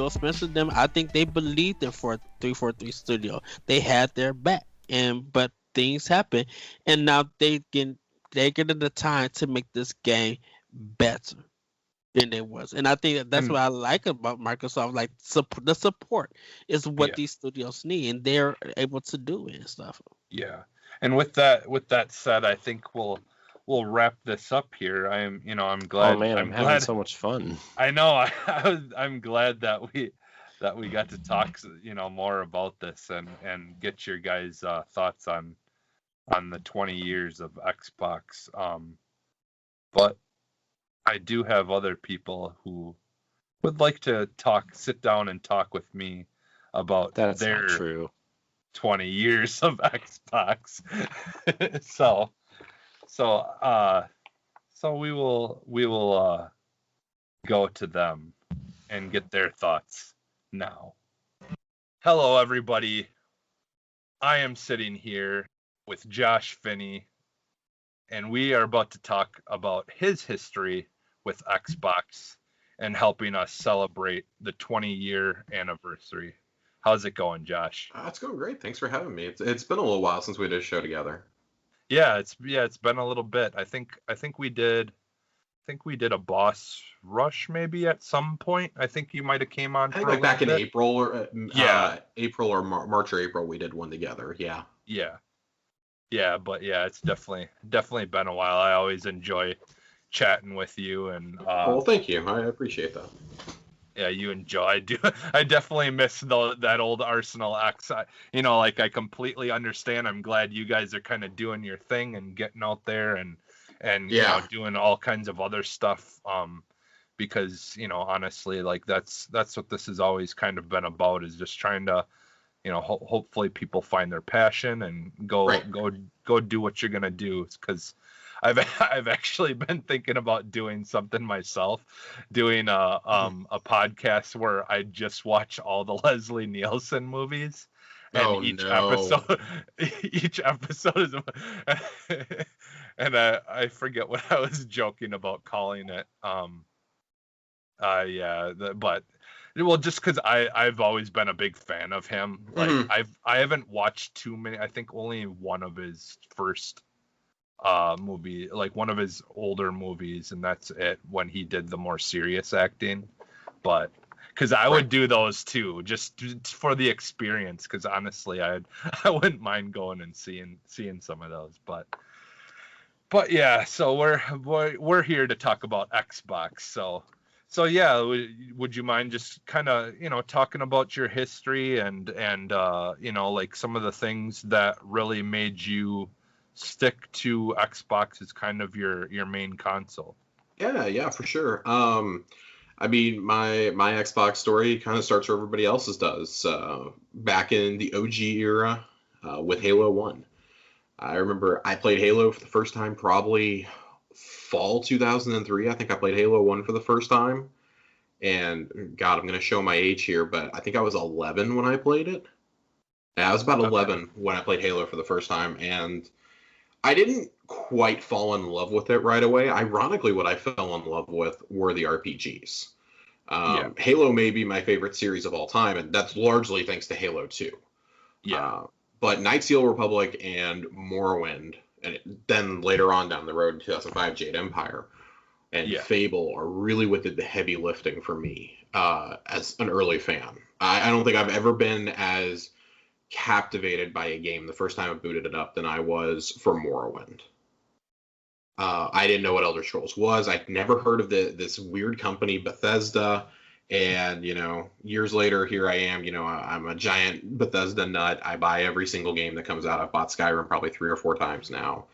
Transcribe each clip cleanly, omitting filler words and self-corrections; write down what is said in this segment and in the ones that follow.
Phil Spencer and them, I think they believed in for 343 Studio. They had their back, but things happen, and now they get the time to make this game better than it was. And I think that's And what I like about Microsoft. Like the support is what yeah, these studios need, and they're able to do it and stuff. yeah. And with that said, I think we'll wrap this up here. I'm Oh glad. man, I'm I'm having glad. so much fun. I know. I'm glad that we got to talk, more about this and get your guys' thoughts on the 20 years of Xbox. But I do have other people who would like to sit down and talk with me about That's not their true. 20 years of Xbox. so so uh so we will go to them and get their thoughts now. Hello everybody. I am sitting here with Josh Finney, and we are about to talk about his history with Xbox and helping us celebrate the 20-year anniversary. How's it going, Josh? It's going great. Thanks for having me. It's been a little while since we did a show together. Yeah, it's been a little bit. I think we did a boss rush maybe at some point. I think you might have came on I think for like a back in little bit. April or Yeah. April or March or April we did one together. Yeah. Yeah, but yeah, it's definitely been a while. I always enjoy chatting with you, and Well, thank you. I appreciate that. yeah, you enjoy. I do. I definitely miss that old Arsenal X. I completely understand. I'm glad you guys are kind of doing your thing and getting out there and Yeah. doing all kinds of other stuff. Because honestly, like that's what this has always kind of been about, is just trying to, hopefully people find their passion and go Right. go do what you're gonna do. Because I've actually been thinking about doing something myself, doing a podcast where I just watch all the Leslie Nielsen movies, and Oh, each no. episode is, and I forget what I was joking about calling it. But well, just because I've always been a big fan of him. Like Mhm. I haven't watched too many. I think only one of his first movie, like one of his older movies, and that's it, when he did the more serious acting. But because I would do those too, just for the experience, because honestly I wouldn't mind going and seeing some of those. But yeah, so we're here to talk about Xbox. So yeah, would you mind just kind of talking about your history and like some of the things that really made you stick to Xbox as kind of your main console? Yeah, for sure. I mean, my Xbox story kind of starts where everybody else's does. Back in the OG era, with Halo 1. I remember I played Halo for the first time probably fall 2003. I think I played Halo 1 for the first time. And God, I'm going to show my age here, but I think I was 11 when I played it. Yeah, I was about 11 when I played Halo for the first time, and I didn't quite fall in love with it right away. Ironically, what I fell in love with were the RPGs. Yeah. Halo may be my favorite series of all time, and that's largely thanks to Halo 2. Yeah. But Knights of the Old Republic and Morrowind, and then later on down the road in 2005, Jade Empire and Fable are really what did the heavy lifting for me as an early fan. I don't think I've ever been as captivated by a game the first time I booted it up than I was for Morrowind. I didn't know what Elder Scrolls was. I'd never heard of this weird company, Bethesda. And, years later, here I am, I'm a giant Bethesda nut. I buy every single game that comes out. I've bought Skyrim probably 3 or 4 times now.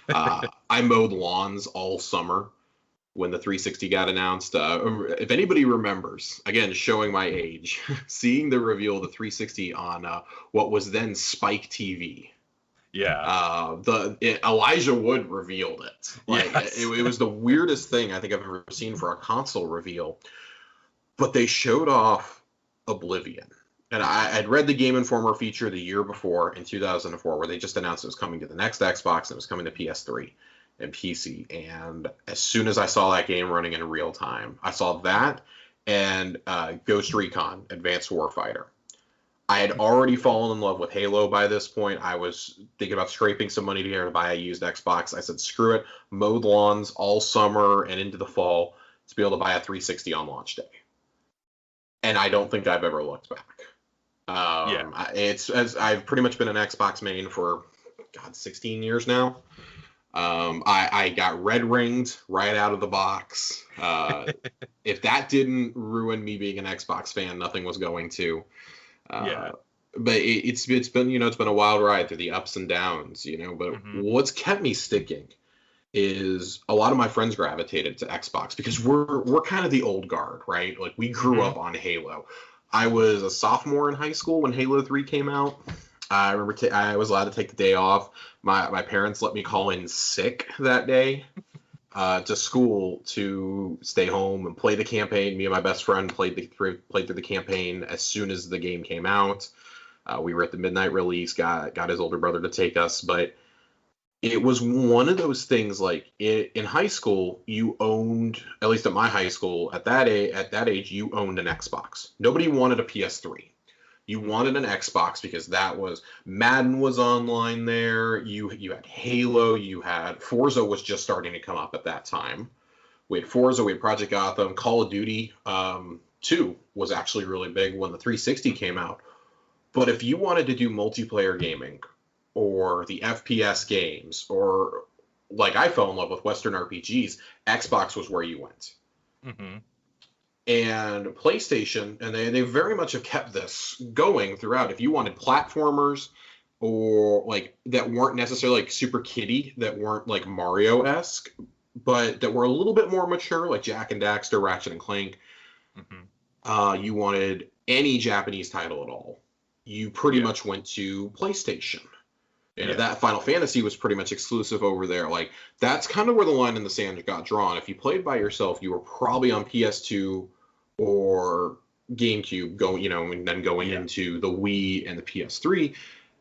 I mowed lawns all summer when the 360 got announced. If anybody remembers, again, showing my age, seeing the reveal of the 360 on what was then Spike TV. Yeah. Elijah Wood revealed it. Yes. It was the weirdest thing I think I've ever seen for a console reveal. But they showed off Oblivion. And I'd read the Game Informer feature the year before in 2004 where they just announced it was coming to the next Xbox and it was coming to PS3 and PC. And as soon as I saw that game running in real time, I saw that and Ghost Recon Advanced Warfighter. I had already fallen in love with Halo by this point. I was thinking about scraping some money together to buy a used Xbox. I said, screw it, mowed lawns all summer and into the fall to be able to buy a 360 on launch day. And I don't think I've ever looked back. I've pretty much been an Xbox main for 16 years now. I got red ringed right out of the box. If that didn't ruin me being an Xbox fan, nothing was going to. But it's been it's been a wild ride through the ups and downs, But what's kept me sticking is a lot of my friends gravitated to Xbox because we're kind of the old guard, right? Like we grew up on Halo. I was a sophomore in high school when Halo 3 came out. I remember I was allowed to take the day off. My parents let me call in sick that day to school to stay home and play the campaign. Me and my best friend played through the campaign as soon as the game came out. We were at the midnight release. Got his older brother to take us, but it was one of those things. Like in high school, you owned, at least at my high school at that age, you owned an Xbox. Nobody wanted a PS3. You wanted an Xbox because that was Madden was online there. You had Halo. You had Forza was just starting to come up at that time. We had Forza. We had Project Gotham. Call of Duty 2 was actually really big when the 360 came out. But if you wanted to do multiplayer gaming or the FPS games or like I fell in love with Western RPGs, Xbox was where you went. Mm-hmm. And PlayStation, and they very much have kept this going throughout. If you wanted platformers or like that weren't necessarily like super kiddie, that weren't like Mario-esque, but that were a little bit more mature, like Jak and Daxter, Ratchet and Clank, you wanted any Japanese title at all, you pretty much went to PlayStation. And that Final Fantasy was pretty much exclusive over there. Like that's kind of where the line in the sand got drawn. If you played by yourself, you were probably on PS2 or GameCube, and then going into the Wii and the PS3.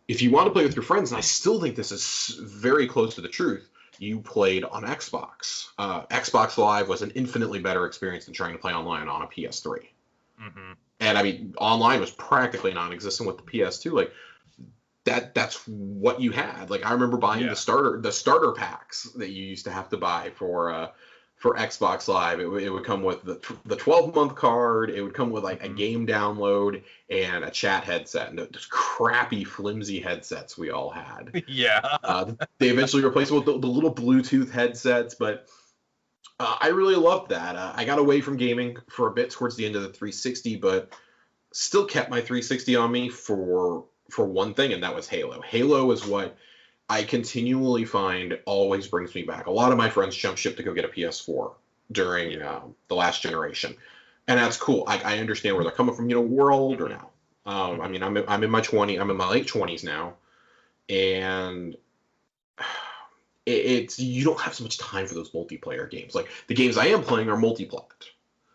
If you want to play with your friends, and I still think this is very close to the truth, you played on Xbox. Xbox Live was an infinitely better experience than trying to play online on a PS3. Mm-hmm. And I mean, online was practically non-existent with the PS2. Like that's what you had. Like I remember buying the starter packs that you used to have to buy for Xbox Live. It would come with the 12-month card. It would come with like a game download and a chat headset, and those crappy flimsy headsets we all had. They eventually replaced it with the little Bluetooth headsets, but I really loved that. I got away from gaming for a bit towards the end of the 360, but still kept my 360 on me for one thing, and that was Halo. Halo is what I continually find always brings me back. A lot of my friends jumped ship to go get a PS4 during the last generation, and that's cool. I understand where they're coming from. We're older now. I mean, I'm in my late 20s now, and it's you don't have so much time for those multiplayer games. Like the games I am playing are multi-plat.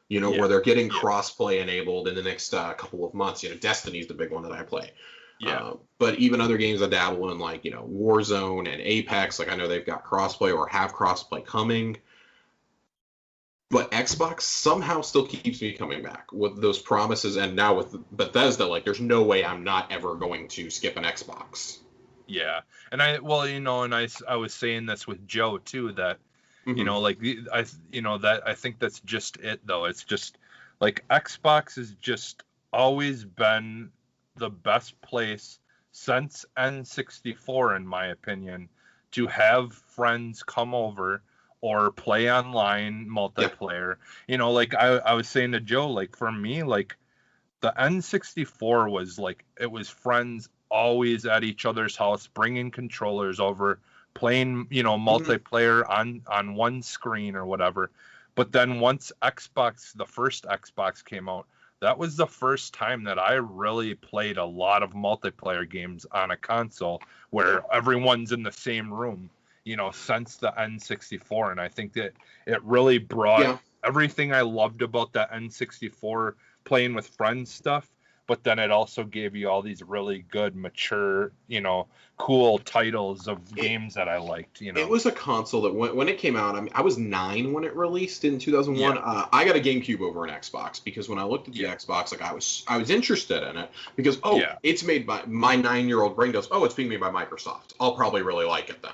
Where they're getting cross-play enabled in the next couple of months. Destiny's the big one that I play. But even other games I dabble in, like Warzone and Apex, like I know they've got crossplay or have crossplay coming. But Xbox somehow still keeps me coming back with those promises, and now with Bethesda, like there's no way I'm not ever going to skip an Xbox. Yeah, and I was saying this with Joe too, that I think that's just it though. It's just like Xbox has just always been the best place since N64, in my opinion, to have friends come over or play online multiplayer. Like I was saying to Joe, like for me, like the N64 was like, it was friends always at each other's house, bringing controllers over, playing, multiplayer on one screen or whatever. But then once the first Xbox came out, that was the first time that I really played a lot of multiplayer games on a console where everyone's in the same room, since the N64. And I think that it really brought everything I loved about the N64 playing with friends stuff but then it also gave you all these really good, mature, cool titles of games that I liked. It was a console that when it came out, I mean, I was 9 when it released in 2001. Yeah. I got a GameCube over an Xbox because when I looked at the Xbox, like I was interested in it because it's made by my 9-year-old brain goes, it's being made by Microsoft. I'll probably really like it then.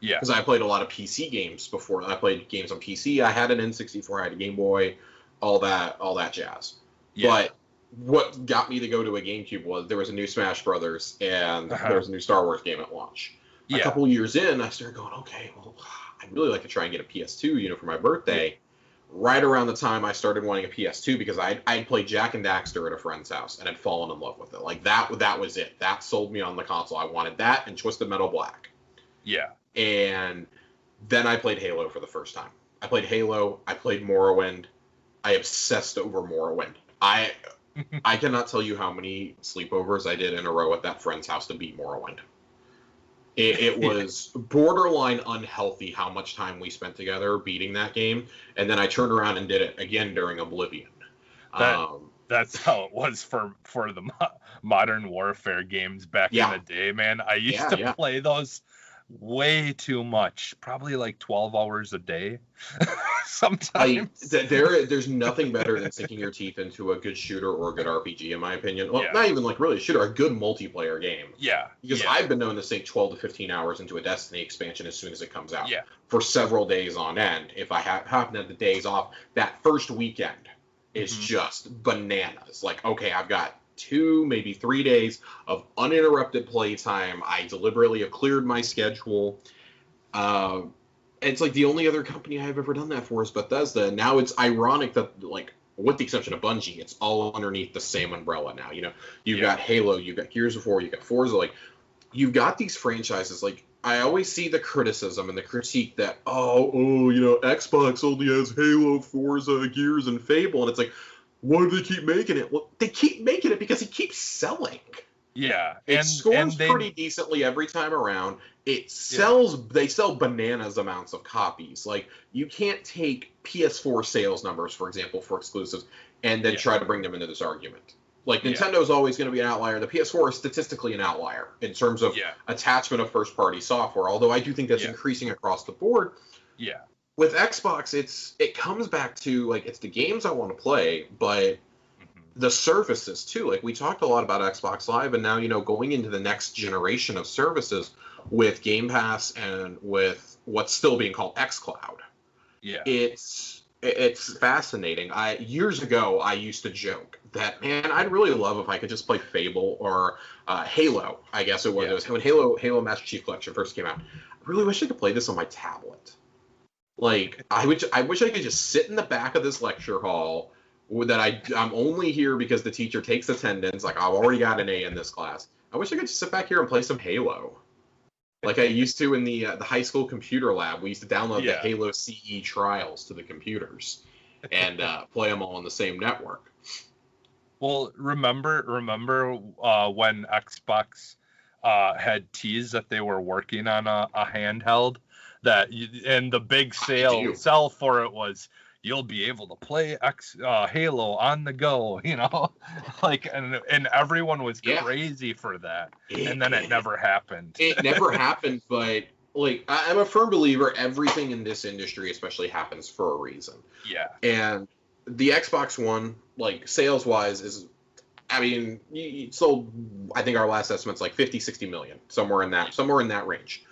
Yeah. Because I played a lot of PC games before. I played games on PC. I had an N64, I had a Game Boy, all that jazz. Yeah. But what got me to go to a GameCube was there was a new Smash Brothers and there was a new Star Wars game at launch. A couple years in, I started going, okay, well, I'd really like to try and get a PS2, for my birthday. Yeah. Right around the time I started wanting a PS2 because I'd played Jak and Daxter at a friend's house and had fallen in love with it. Like that was it. That sold me on the console. I wanted that and Twisted Metal Black. Yeah. And then I played Halo for the first time. I played Halo. I played Morrowind. I obsessed over Morrowind. I cannot tell you how many sleepovers I did in a row at that friend's house to beat Morrowind. It was borderline unhealthy how much time we spent together beating that game, and then I turned around and did it again during Oblivion. That's how it was for the Modern Warfare games back in the day, man. I used to play those way too much, probably like 12 hours a day sometimes. There's nothing better than sinking your teeth into a good shooter or a good RPG, in my opinion. Well, not even like really a shooter, a good multiplayer game. Yeah. Because I've been known to sink 12 to 15 hours into a Destiny expansion as soon as it comes out. Yeah. For several days on end. If I happen to have the days off, that first weekend is just bananas. Like, okay, I've got 2, maybe 3 days of uninterrupted playtime. I deliberately have cleared my schedule. It's like the only other company I have ever done that for is Bethesda. Now it's ironic that, like, with the exception of Bungie, it's all underneath the same umbrella now. You've got Halo, you've got Gears of War, you've got Forza. Like, you've got these franchises. Like, I always see the criticism and the critique that, Xbox only has Halo, Forza, Gears, and Fable. And it's like, why do they keep making it? Well, they keep making it because it keeps selling. Yeah. It scores pretty decently every time around. It sells, they sell bananas amounts of copies. Like, you can't take PS4 sales numbers, for example, for exclusives, and then try to bring them into this argument. Like, Nintendo's always going to be an outlier. The PS4 is statistically an outlier in terms of attachment of first-party software, although I do think that's increasing across the board. Yeah. With Xbox, it comes back to, like, it's the games I want to play, but the services, too. Like, we talked a lot about Xbox Live, and now, going into the next generation of services with Game Pass and with what's still being called xCloud. Yeah. It's fascinating. Years ago, I used to joke that, man, I'd really love if I could just play Fable or Halo, I guess it was. It was when Halo Master Chief Collection first came out. I really wish I could play this on my tablet. Like, I wish I could just sit in the back of this lecture hall that I'm only here because the teacher takes attendance. Like, I've already got an A in this class. I wish I could just sit back here and play some Halo. Like I used to in the high school computer lab. We used to download the Halo CE trials to the computers and play them all on the same network. Well, remember when Xbox had teased that they were working on a handheld and the big sell for it was you'll be able to play Halo on the go, like, and everyone was crazy for that, and then it never happened. It never happened, but like I'm a firm believer everything in this industry especially happens for a reason. Yeah. And the Xbox One, like sales wise, is, I mean, you sold, I think our last estimate's like 50-60 million, somewhere in that range.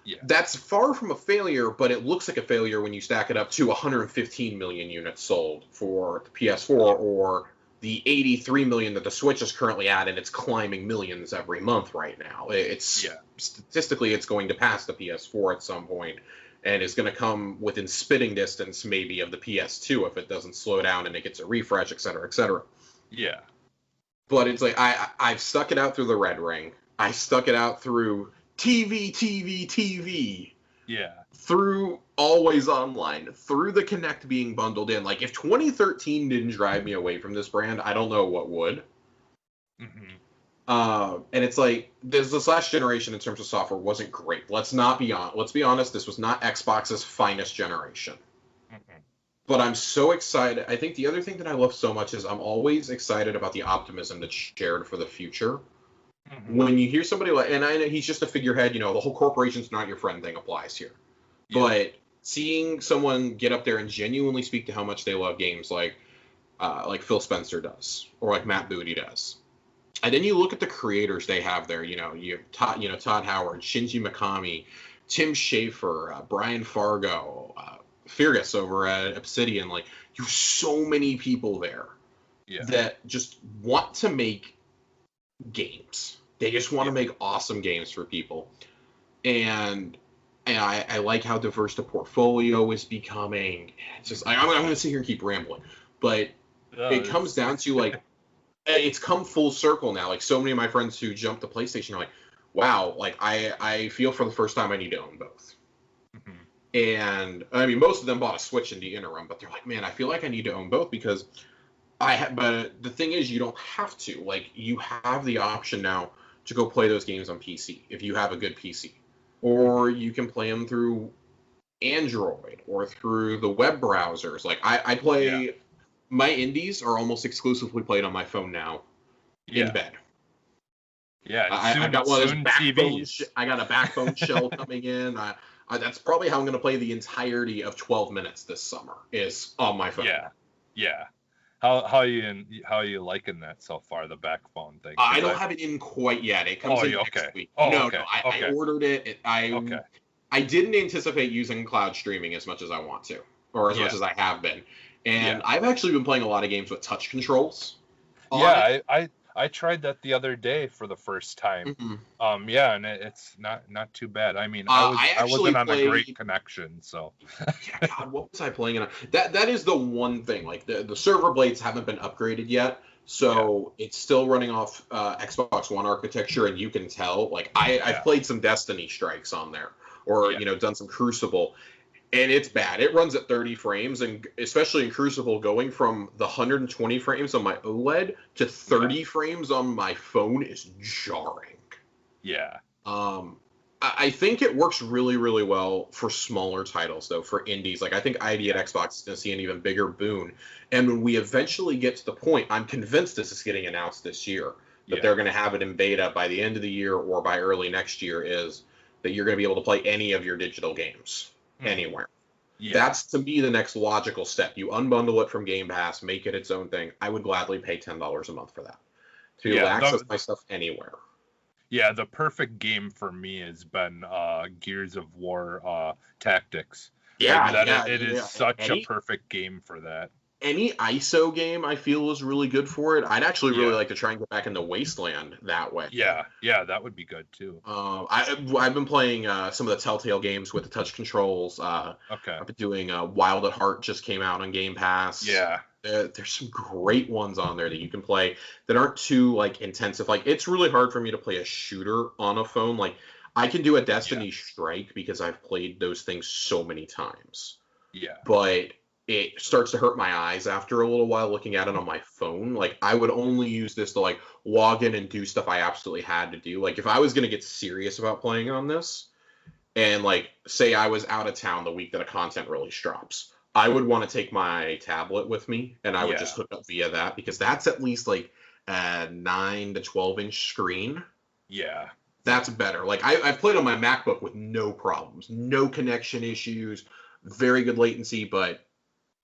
Yeah. That's far from a failure, but it looks like a failure when you stack it up to 115 million units sold for the PS4 or the 83 million that the Switch is currently at, and it's climbing millions every month right now. Statistically, it's going to pass the PS4 at some point, and is going to come within spitting distance maybe of the PS2 if it doesn't slow down and it gets a refresh, et cetera, et cetera. Yeah. But it's like I've stuck it out through the Red Ring. I stuck it out through TV. Yeah. Through Always Online, through the Kinect being bundled in. Like, if 2013 didn't drive me away from this brand, I don't know what would. Mm-hmm. And it's like, this last generation in terms of software wasn't great. Let's be honest, this was not Xbox's finest generation. Mm-hmm. But I'm so excited. I think the other thing that I love so much is I'm always excited about the optimism that's shared for the future. Mm-hmm. When you hear somebody like, and I know he's just a figurehead, the whole corporation's not your friend thing applies here. Yeah. But seeing someone get up there and genuinely speak to how much they love games, like Phil Spencer does, or like Matt Booty does, and then you look at the creators they have there. You have Todd Howard, Shinji Mikami, Tim Schafer, Brian Fargo, Fergus over at Obsidian. Like, you have so many people there that just want to make games. They just want to make awesome games for people. And I like how diverse the portfolio is becoming. It's just I'm going to sit here and keep rambling, but it comes down to like it's come full circle now. Like, so many of my friends who jumped to PlayStation are like, wow, like I feel for the first time I need to own both. Mm-hmm. And I mean, most of them bought a Switch in the interim, but they're like, man, I feel like I need to own both because but the thing is, you don't have to. Like, you have the option now to go play those games on PC if you have a good PC. Or you can play them through Android or through the web browsers. Like, I play... My indies are almost exclusively played on my phone now, in bed. Yeah, I got one of those backbone. I got a backbone shell coming in. That's probably how I'm going to play the entirety of 12 minutes this summer. Is on my phone. Yeah. How are you liking that so far? The backbone thing. I don't have it in quite yet. It comes in next week. No, I ordered it. I didn't anticipate using cloud streaming as much as I want to, or as much as I have been. And I've actually been playing a lot of games with touch controls. I tried that the other day for the first time. Mm-hmm. And it's not too bad. I mean, I wasn't on a great connection, so. God, what was I playing on? That is the one thing. Like, the server blades haven't been upgraded yet, so it's still running off Xbox One architecture, and you can tell. Like, I've played some Destiny strikes on there, or done some Crucible. And it's bad. It runs at 30 frames, and especially in Crucible, going from the 120 frames on my OLED to 30 frames on my phone is jarring. Yeah. I think it works really, really well for smaller titles, though, for indies. Like, I think ID at Xbox is going to see an even bigger boon. And when we eventually get to the point, I'm convinced this is getting announced this year, that they're going to have it in beta by the end of the year or by early next year, is that you're going to be able to play any of your digital games. Anywhere. That's, to me, the next logical step. You unbundle it from Game Pass, make it its own thing. I would gladly pay $10 a month for that to access my stuff anywhere. Yeah, the perfect game for me has been Gears of War Tactics. It is such a perfect game for that. Any ISO game I feel is really good for it. I'd actually really like to try and get back into Wasteland that way. Yeah, that would be good too. I've been playing some of the Telltale games with the touch controls. I've been doing Wild at Heart, just came out on Game Pass. Yeah. There's some great ones on there that you can play that aren't too intensive. Like, it's really hard for me to play a shooter on a phone. Like, I can do a Destiny Strike because I've played those things so many times. Yeah. But it starts to hurt my eyes after a little while looking at it on my phone. Like, I would only use this to log in and do stuff I absolutely had to do. Like, if I was going to get serious about playing on this, and say I was out of town the week that a content release drops, I would want to take my tablet with me, and I would just hook up via that, because that's at least a 9 to 12 inch screen. Yeah. That's better. I've played on my MacBook with no problems, no connection issues, very good latency, but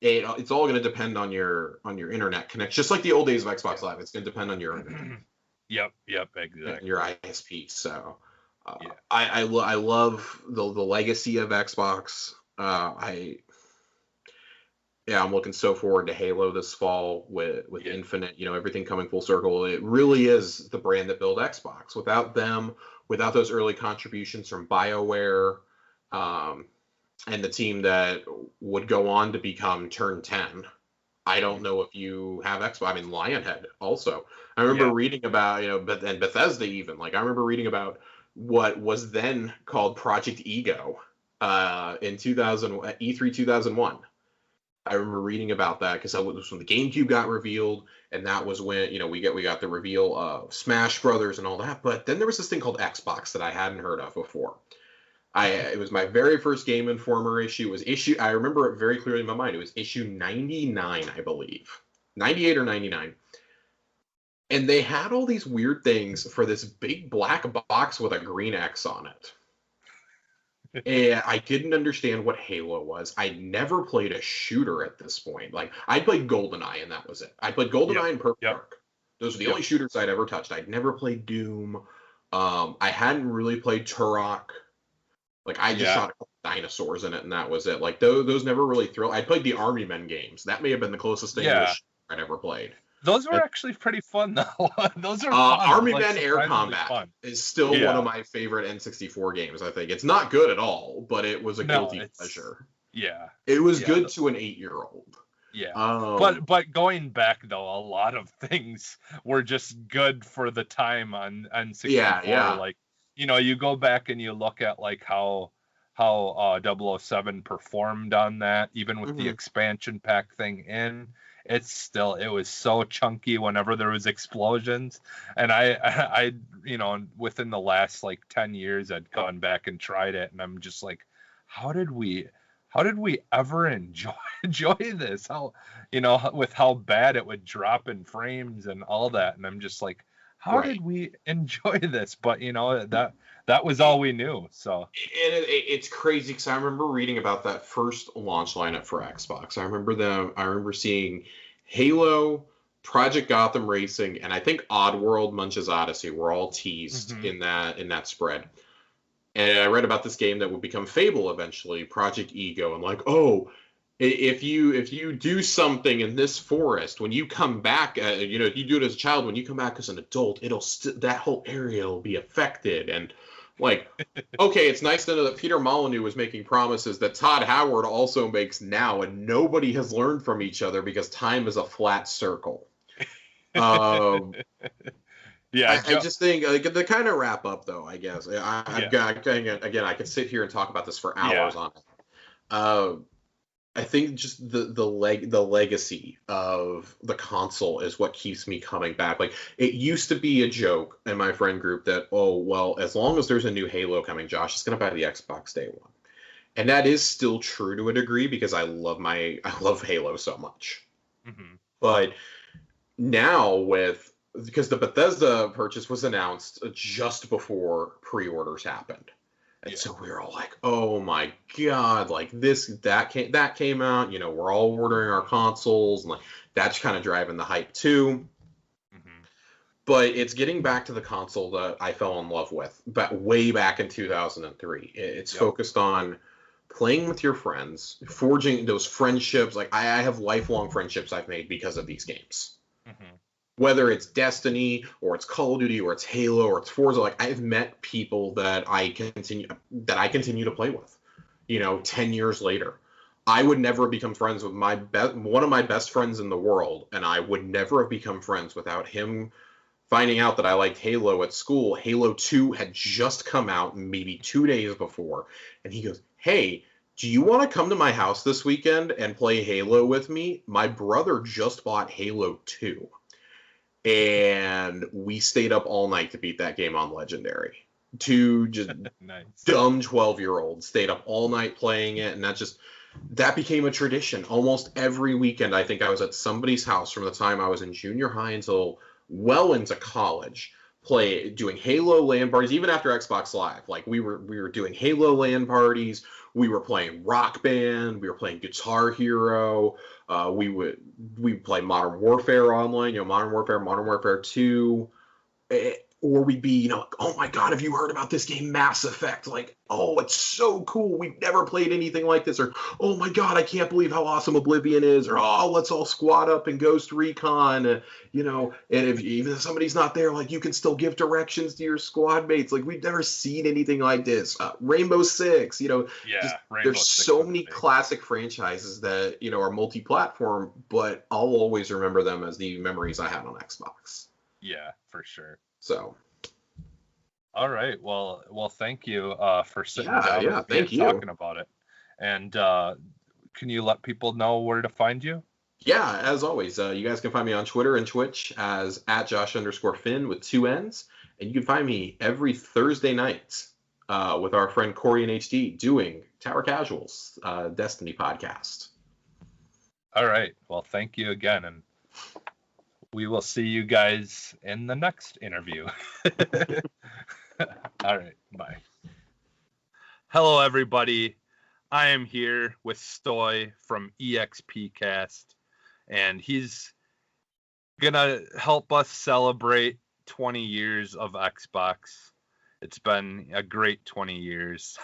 it's all going to depend on your internet connection. Just like the old days of Xbox Live, it's going to depend on your internet. Yep, exactly. Your ISP. So I love the legacy of Xbox. I'm looking so forward to Halo this fall with Infinite. Everything coming full circle. It really is the brand that built Xbox. Without them, without those early contributions from BioWare, and the team that would go on to become Turn 10. I don't know if you have Xbox. I mean, Lionhead also. I remember reading about, and Bethesda even. I remember reading about what was then called Project Ego in E3 2001. I remember reading about that because that was when the GameCube got revealed, and that was when we got the reveal of Smash Brothers and all that. But then there was this thing called Xbox that I hadn't heard of before. It was my very first Game Informer issue. It was issue. I remember it very clearly in my mind. It was issue 99, I believe, 98 or 99. And they had all these weird things for this big black box with a green X on it. And I didn't understand what Halo was. I never played a shooter at this point. Like, I played GoldenEye, and that was it. I played GoldenEye and Perfect Dark. Those are the only shooters I'd ever touched. I'd never played Doom. I hadn't really played Turok. Like, I just shot a couple dinosaurs in it, and that was it. Like, those never really thrilled. I played the Army Men games. That may have been the closest thing to a shooter I'd ever played. Those were actually pretty fun, though. Those are fun. Army Men Air Combat is still one of my favorite N64 games, I think. It's not good at all, but it was a guilty pleasure. Yeah. It was good to an 8-year-old. Yeah. But going back, though, a lot of things were just good for the time on N64. Yeah. Like, you go back and you look at, like, how 007 performed on that, even with the expansion pack thing in. It was so chunky whenever there was explosions, and I within the last like 10 years I'd gone back and tried it, and I'm just like, how did we ever enjoy this? How, with how bad it would drop in frames and all that, and I'm just like, how did we enjoy this? But that was all we knew. So it's crazy because I remember reading about that first launch lineup for Xbox. I remember seeing Halo, Project Gotham Racing, and I think Oddworld, Munch's Odyssey were all teased in that spread. And I read about this game that would become Fable eventually, Project Ego, and like, oh, if you do something in this forest, when you come back, if you do it as a child, when you come back as an adult, that whole area will be affected. And like, okay, it's nice to know that Peter Molyneux was making promises that Todd Howard also makes now, and nobody has learned from each other because time is a flat circle. I just think to kind of wrap up, though, I guess I could sit here and talk about this for hours on it. I think just the legacy of the console is what keeps me coming back. Like, it used to be a joke in my friend group that, oh, well, as long as there's a new Halo coming, Josh is going to buy the Xbox day one. And that is still true to a degree because I love Halo so much. But now because the Bethesda purchase was announced just before pre-orders happened. And so we were all like, oh my God, like that came out, we're all ordering our consoles, and like that's kind of driving the hype too. But it's getting back to the console that I fell in love with, but way back in 2003. It's focused on playing with your friends, forging those friendships. Like, I have lifelong friendships I've made because of these games. Whether it's Destiny or it's Call of Duty or it's Halo or it's Forza, like, I've met people that I continue to play with. 10 years later, I would never have become friends with one of my best friends in the world, and I would never have become friends without him finding out that I liked Halo at school. Halo 2 had just come out maybe 2 days before, and he goes, "Hey, do you want to come to my house this weekend and play Halo with me? My brother just bought Halo 2." And we stayed up all night to beat that game on Legendary. Two just dumb 12-year-olds stayed up all night playing it, and that became a tradition. Almost every weekend, I think I was at somebody's house from the time I was in junior high until well into college, doing Halo LAN parties, even after Xbox Live. Like, we were doing Halo LAN parties. We were playing Rock Band. We were playing Guitar Hero. We play Modern Warfare online, Modern Warfare 2, or we'd be, oh my God, have you heard about this game, Mass Effect? Like, oh, it's so cool. We've never played anything like this. Or, oh my God, I can't believe how awesome Oblivion is. Or, oh, let's all squad up in Ghost Recon. And even if somebody's not there, like, you can still give directions to your squad mates. Like, we've never seen anything like this. Rainbow Six, there's so many classic franchises that, are multi-platform, but I'll always remember them as the memories I had on Xbox. Yeah, for sure. So, all right. Well, thank you for sitting down with me and talking about it. And can you let people know where to find you? Yeah, as always, you guys can find me on Twitter and Twitch as @Josh_Finn with 2 N's, and you can find me every Thursday night with our friend Corey and HD doing Tower Casuals Destiny podcast. All right. Well, thank you again, and we will see you guys in the next interview. All right. Bye. Hello, everybody. I am here with Stoy from EXPCast, and he's gonna help us celebrate 20 years of Xbox. It's been a great 20 years.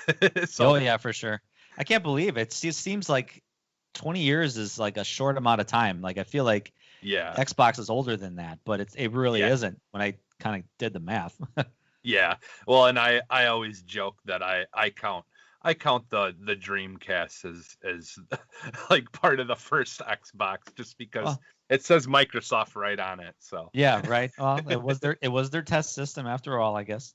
Oh yeah, for sure. I can't believe it. It seems like 20 years is like a short amount of time. Like I feel like Xbox is older than that, but it really isn't when I kind of did the math. Yeah. Well, and I always joke that I count the Dreamcast as like part of the first Xbox just because it says Microsoft right on it. So yeah, right. Well, it was their test system after all, I guess.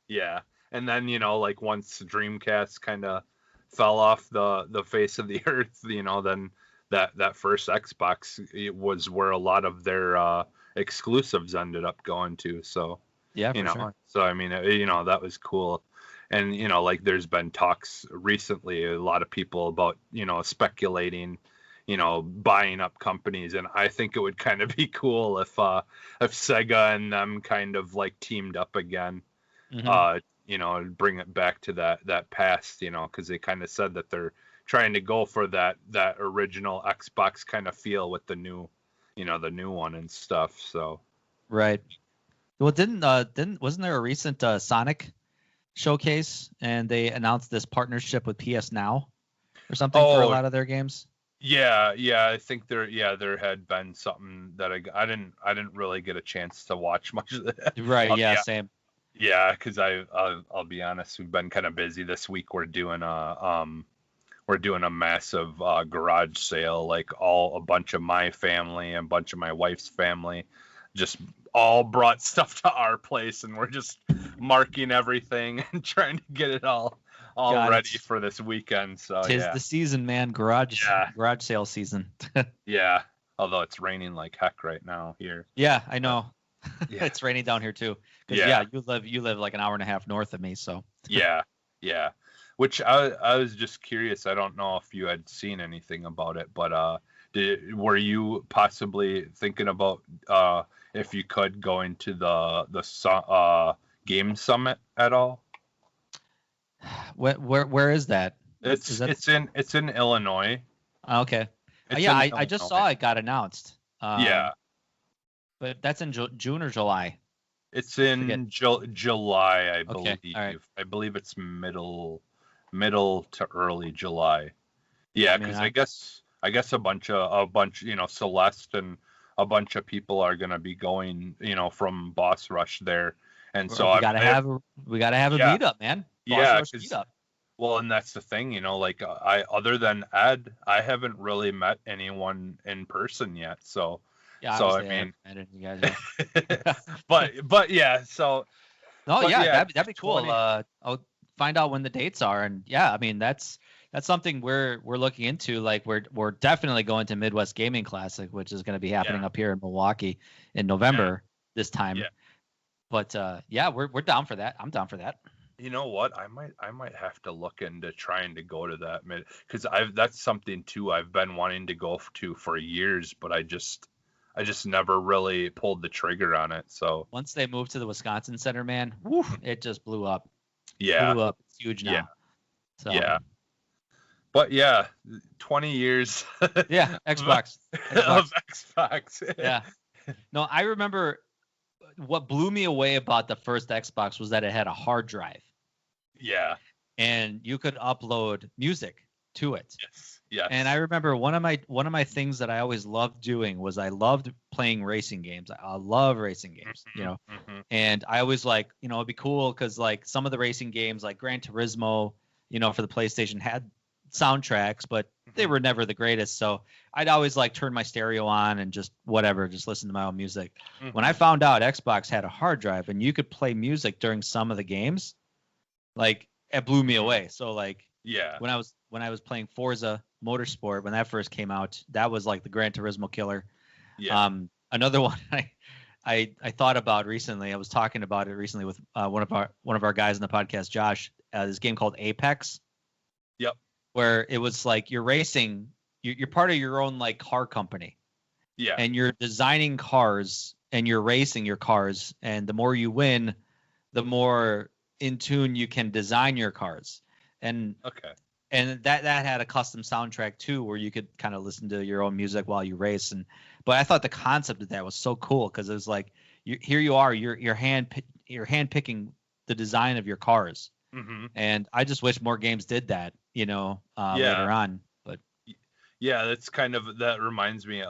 yeah. And then, like once Dreamcast kind of fell off the face of the earth, then that first Xbox, it was where a lot of their exclusives ended up going to. So yeah, for sure. So I mean, that was cool. And like there's been talks recently, a lot of people about speculating, buying up companies, and I think it would kind of be cool if Sega and them kind of like teamed up again. Bring it back to that past, because they kind of said that they're trying to go for that original Xbox kind of feel with the new one and stuff. So right. Well, wasn't there a recent Sonic showcase and they announced this partnership with PS Now or something for a lot of their games? Yeah, I think there had been something that I didn't really get a chance to watch much of that. Right, same. Yeah, because I'll be honest, we've been kind of busy this week. We're doing a massive garage sale, like a bunch of my family and a bunch of my wife's family just all brought stuff to our place, and we're just marking everything and trying to get it all ready for this weekend. So tis the season, man. Garage sale season. Yeah, although it's raining like heck right now here. Yeah, I know. It's raining down here too. You live like an hour and a half north of me, so. Yeah. Which I was just curious. I don't know if you had seen anything about it, but were you possibly thinking about if you could go into the game summit at all? Where is that? It's in Illinois. Okay. I just saw it got announced. But that's in June or July. It's in July, I believe. Okay. All right. I believe it's middle to early July. Yeah, because I guess a bunch, Celeste and a bunch of people are gonna be going, from Boss Rush there, and so we gotta have a meetup, man. Boss Rush meetup. Well, and that's the thing, like other than Ed, I haven't really met anyone in person yet. So yeah, so I mean, you guys but yeah, so. That'd be cool. I'll find out when the dates are, and I mean that's something we're looking into. Like we're definitely going to Midwest Gaming Classic, which is going to be happening up here in Milwaukee in November this time. Yeah. But we're down for that. I'm down for that. You know what? I might have to look into trying to go to that because that's something too I've been wanting to go to for years, but I just never really pulled the trigger on it. So once they moved to the Wisconsin Center, man, it just blew up. Yeah, blew up. It's huge now. Yeah. So. Yeah. But 20 years. Yeah, Xbox. Of Xbox. Yeah. No, I remember what blew me away about the first Xbox was that it had a hard drive. Yeah. And you could upload music to it. Yes. And I remember one of my things that I always loved doing was I loved playing racing games. I love racing games, Mm-hmm. And I always it'd be cool because like some of the racing games like Gran Turismo, for the PlayStation had soundtracks, but they were never the greatest. So I'd always turn my stereo on and just listen to my own music. Mm-hmm. When I found out Xbox had a hard drive and you could play music during some of the games, it blew me away. So when I was playing Forza Motorsport when that first came out, that was like the Gran Turismo killer. Yeah. Another one I thought about recently. I was talking about it recently with one of our guys in the podcast, Josh. This game called Apex. Yep. Where it was like you're racing. You're part of your own like car company. Yeah. And you're designing cars and you're racing your cars. And the more you win, the more in tune you can design your cars. And okay. And that had a custom soundtrack too, where you could kind of listen to your own music while you race. But I thought the concept of that was so cool because it was like here you are, you're hand picking the design of your cars. Mm-hmm. And I just wish more games did that, later on. But yeah, that's kind of, that reminds me.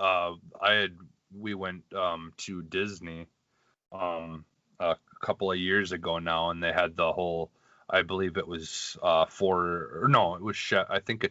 We went to Disney a couple of years ago now, and they had the whole, I believe it was it was I think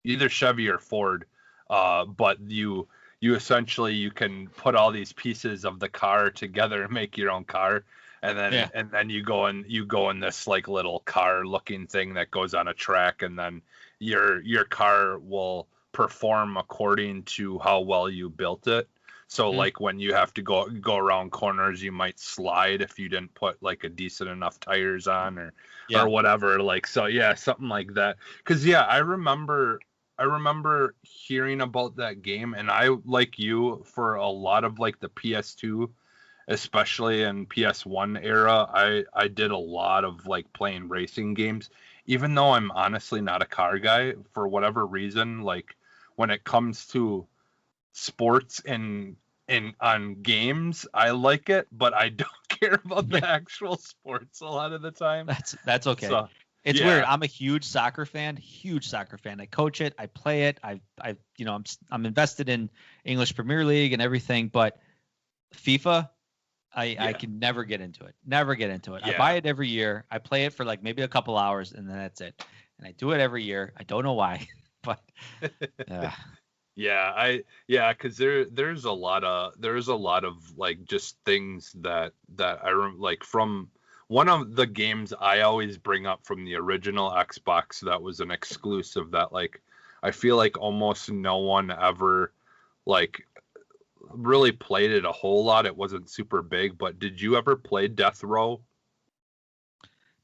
either Chevy or Ford, but you essentially, you can put all these pieces of the car together and make your own car, and then you go in this like little car looking thing that goes on a track, and then your car will perform according to how well you built it. So like when you have to go around corners, you might slide if you didn't put like a decent enough tires on or whatever. Like, so yeah, something like that. Cause I remember hearing about that game, and I, like you, for a lot of like the PS2, especially in PS1 era, I did a lot of like playing racing games, even though I'm honestly not a car guy for whatever reason. Like when it comes to sports and on games, I like it, but I don't care about the actual sports a lot of the time. That's okay. So, it's weird. I'm a huge soccer fan. I coach it. I play it. I'm invested in English Premier League and everything, but FIFA, I can never get into it. I buy it every year. I play it for like maybe a couple hours, and then that's it. And I do it every year. I don't know why, but because there's a lot of like just things that I like from one of the games I always bring up from the original Xbox that was an exclusive that like I feel like almost no one ever like really played it a whole lot. It wasn't super big, but did you ever play Death Row?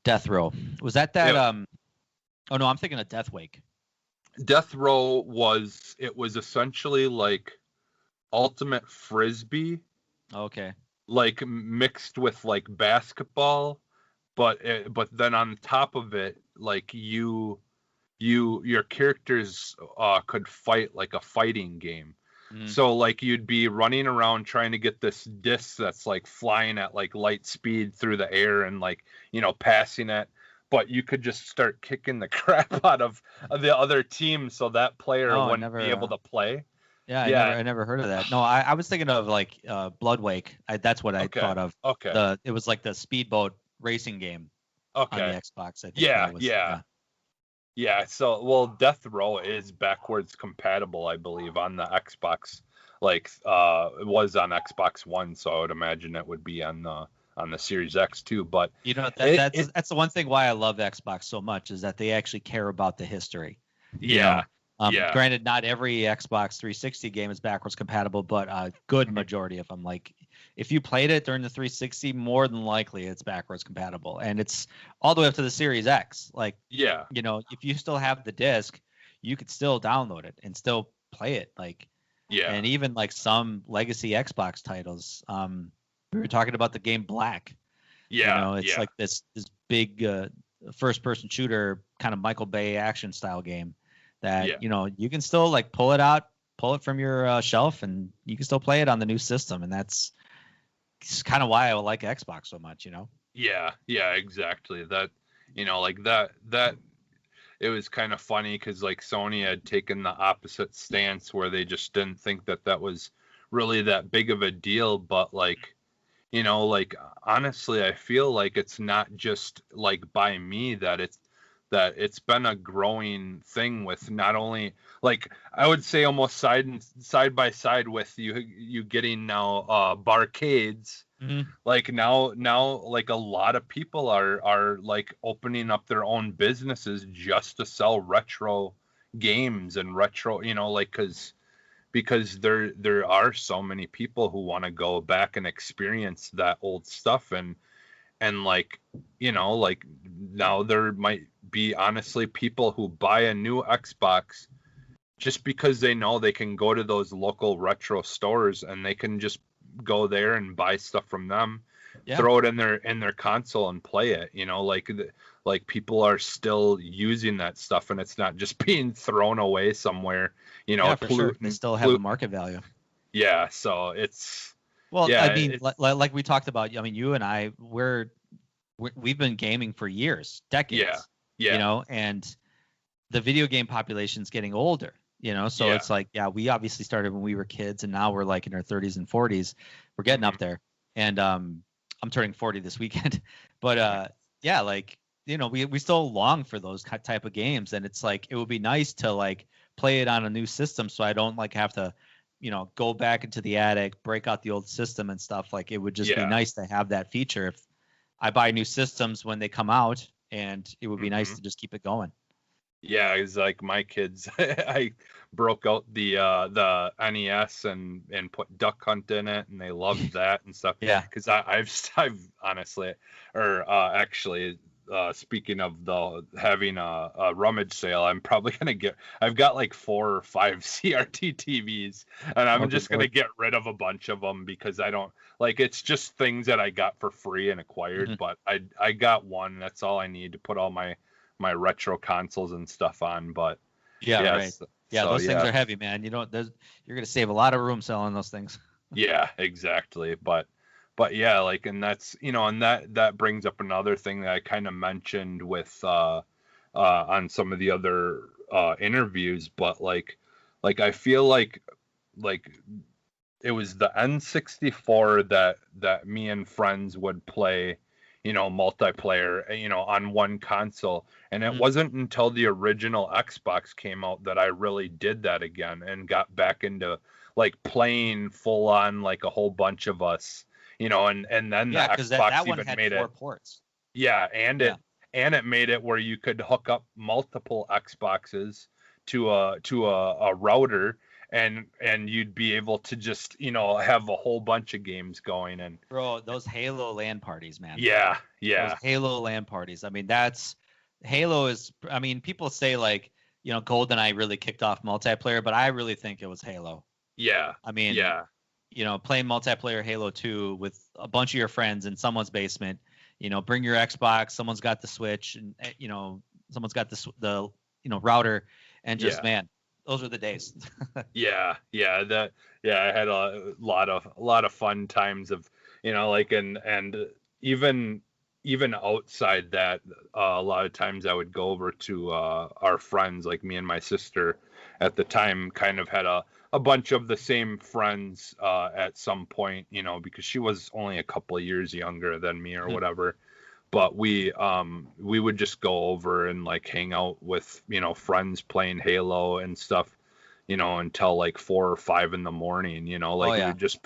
Death Row, was that oh no, I'm thinking of Death Wake. Death Row was essentially like ultimate frisbee. Okay. Like mixed with like basketball, but then on top of it, like your characters could fight like a fighting game. So like you'd be running around trying to get this disc that's like flying at like light speed through the air and like, passing it. But you could just start kicking the crap out of the other team, so that player wouldn't be able to play. I never heard of that. No, I was thinking of like Blood Wake. That's what I thought of. Okay. It was like the speedboat racing game on the Xbox. I think Yeah. So, well, Death Row is backwards compatible, I believe, on the Xbox. Like, it was on Xbox One, so I would imagine it would be on the Series X too. But that's the one thing why I love Xbox so much is that they actually care about the history. Granted, not every Xbox 360 game is backwards compatible, but a good majority of them. Like, if you played it during the 360, more than likely it's backwards compatible, and it's all the way up to the Series X. Like, if you still have the disc, you could still download it and still play it. Like, and even like some legacy Xbox titles. We were talking about the game Black. It's like this big first-person shooter kind of Michael Bay action style game that you can still like pull it from your shelf, and you can still play it on the new system, and that's kind of why I like Xbox so much. Yeah, exactly. That like that. It was kind of funny because like Sony had taken the opposite stance where they just didn't think that was really that big of a deal, but like. Like honestly, I feel like it's not just like by me that it's been a growing thing with not only like I would say almost side by side with you getting now barcades. Like now like a lot of people are like opening up their own businesses just to sell retro games and retro, like because there are so many people who want to go back and experience that old stuff, and like, you know, like now there might be honestly people who buy a new Xbox just because they know they can go to those local retro stores and they can just go there and buy stuff from them, throw it in their console and play it. You know, like people are still using that stuff, and it's not just being thrown away somewhere. You know, for sure. They still have a market value. Yeah, so it's I mean, like we talked about. I mean, you and I, we've been gaming for years, decades. Yeah. You know, and the video game population's getting older. You know, so it's like, we obviously started when we were kids, and now we're like in our 30s and 40s. We're getting up there, and I'm turning 40 this weekend. But like, you know, we still long for those type of games, and it's like it would be nice to like play it on a new system, so I don't like have to, you know, go back into the attic, break out the old system and stuff. Like it would just be nice to have that feature if I buy new systems when they come out, and it would be nice to just keep it going. Yeah, it's like my kids. I broke out the NES and put Duck Hunt in it, and they loved that and stuff. Yeah, because I've honestly, or actually, speaking of having a rummage sale, I'm probably gonna I've got like 4 or 5 CRT TVs, and I'm just gonna get rid of a bunch of them because I don't like. It's just things that I got for free and acquired, but I got one. That's all I need to put all my retro consoles and stuff on. But right. Those things are heavy, man. You know, you're gonna save a lot of room selling those things. Yeah, exactly. But yeah, like, and that's, you know, and that brings up another thing that I kind of mentioned with on some of the other interviews, but like I feel like it was the N64 that me and friends would play, you know, multiplayer, you know, on one console. And it wasn't until the original Xbox came out that I really did that again and got back into like playing full on, like a whole bunch of us, you know, and then the Xbox that one even had made 4 it. ports. Yeah, and it made it where you could hook up multiple Xboxes to a router, and you'd be able to just, you know, have a whole bunch of games going. And bro, those Halo LAN parties, man. Yeah. Those Halo LAN parties. I mean, Halo is, I mean, people say like, you know, GoldenEye really kicked off multiplayer, but I really think it was Halo. Yeah. I mean, you know, playing multiplayer Halo 2 with a bunch of your friends in someone's basement, you know, bring your Xbox, someone's got the Switch, and, you know, someone's got the you know, router, and just, man, those are the days. I had a lot of fun times of, you know, like, and even outside that, a lot of times I would go over to our friends, like me and my sister at the time kind of had a bunch of the same friends at some point, you know, because she was only a couple of years younger than me or whatever. But we would just go over and like hang out with, you know, friends playing Halo and stuff, you know, until like 4 or 5 in the morning, you know, like we would just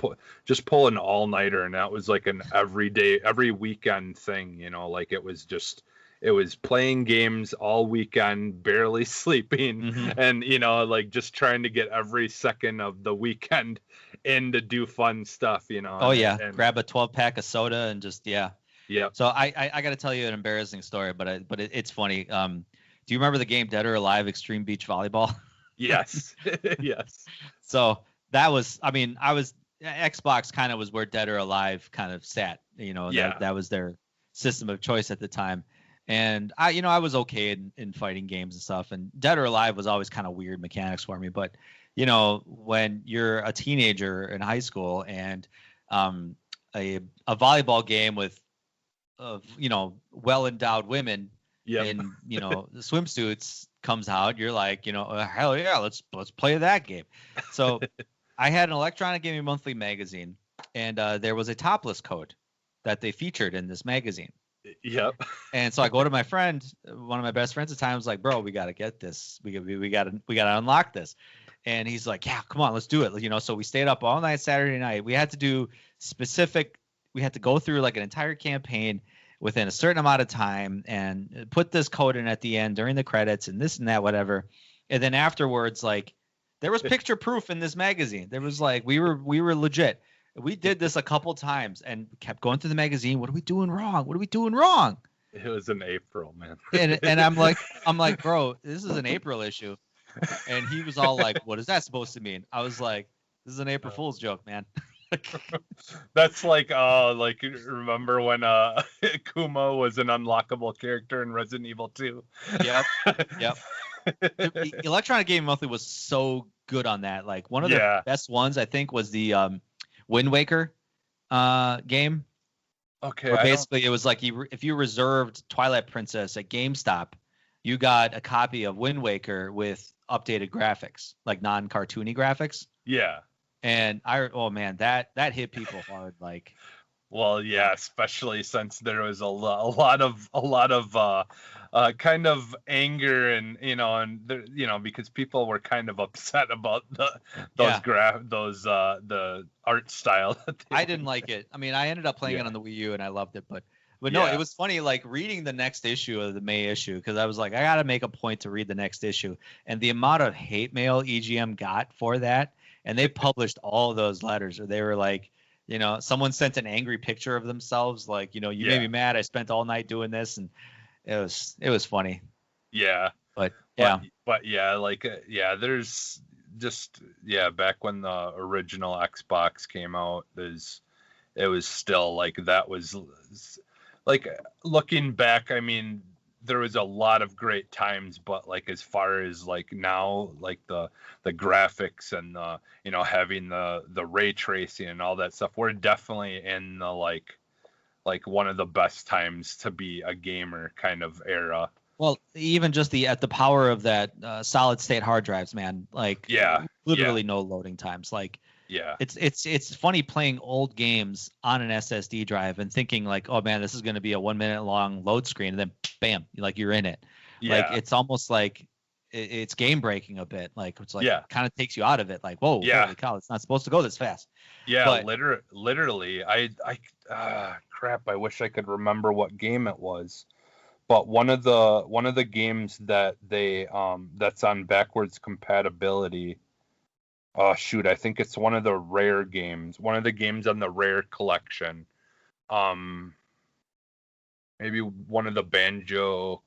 pull an all-nighter, and that was like an every weekend thing, you know, like it was playing games all weekend, barely sleeping, and, you know, like just trying to get every second of the weekend in to do fun stuff, you know. And grab a 12-pack of soda and just So I got to tell you an embarrassing story, but it's funny. Do you remember the game Dead or Alive Extreme Beach Volleyball? Yes. Yes. So that was, I mean, Xbox kind of was where Dead or Alive kind of sat, you know, that was their system of choice at the time. And I was okay in fighting games and stuff, and Dead or Alive was always kind of weird mechanics for me. But, you know, when you're a teenager in high school and a volleyball game with, you know, well-endowed women in, you know, the swimsuits comes out, you're like, you know, hell yeah, let's play that game. So I had an Electronic Gaming Monthly magazine, and there was a topless code that they featured in this magazine. Yep. And so I go to my friend, one of my best friends at the time, was like, bro, we got to get this. We got to unlock this. And he's like, yeah, come on, let's do it. You know, so we stayed up all night Saturday night. We had to go through like an entire campaign within a certain amount of time and put this code in at the end during the credits and this and that, whatever. And then afterwards, like, There was picture proof in this magazine. There was like we were legit. We did this a couple times and kept going through the magazine. What are we doing wrong? What are we doing wrong? It was in April, man. And I'm like, bro, this is an April issue. And he was all like, what is that supposed to mean? I was like, this is an April Fool's joke, man. That's like remember when Kuma was an unlockable character in Resident Evil 2? Yep. Electronic Gaming Monthly was so good on that. Like one of the best ones I think was the Wind Waker game. Okay. Where basically it was like if you reserved Twilight Princess at GameStop, you got a copy of Wind Waker with updated graphics, like non-cartoony graphics. Yeah. And that hit people hard. Like, well, yeah, especially since there was a lot of kind of anger and because people were kind of upset about the art style. I didn't like it. I mean, I ended up playing it on the Wii U and I loved it, but no, it was funny like reading the next issue of the May issue because I was like, I got to make a point to read the next issue, and the amount of hate mail EGM got for that. And they published all those letters, or they were like, someone sent an angry picture of themselves, like, you made me mad. I spent all night doing this, and it was funny. Yeah. But yeah. There's just back when the original Xbox came out, it was still like that was like looking back. I mean, there was a lot of great times, but like as far as like now, like the graphics and the having the ray tracing and all that stuff, we're definitely in the like one of the best times to be a gamer kind of era. Well, even just the power of that solid state hard drives, man. Like literally no loading times. Like it's funny playing old games on an SSD drive and thinking like, oh man, this is going to be a 1 minute long load screen, and then bam, like you're in it. Like it's almost like it's game breaking a bit. Like it's like kind of takes you out of it. Like, whoa, holy cow, it's not supposed to go this fast. Yeah, but, literally. Crap, I wish I could remember what game it was. But one of the games that they that's on backwards compatibility. Oh shoot, I think it's one of the rare games. One of the games on the rare collection. Maybe one of the Banjo.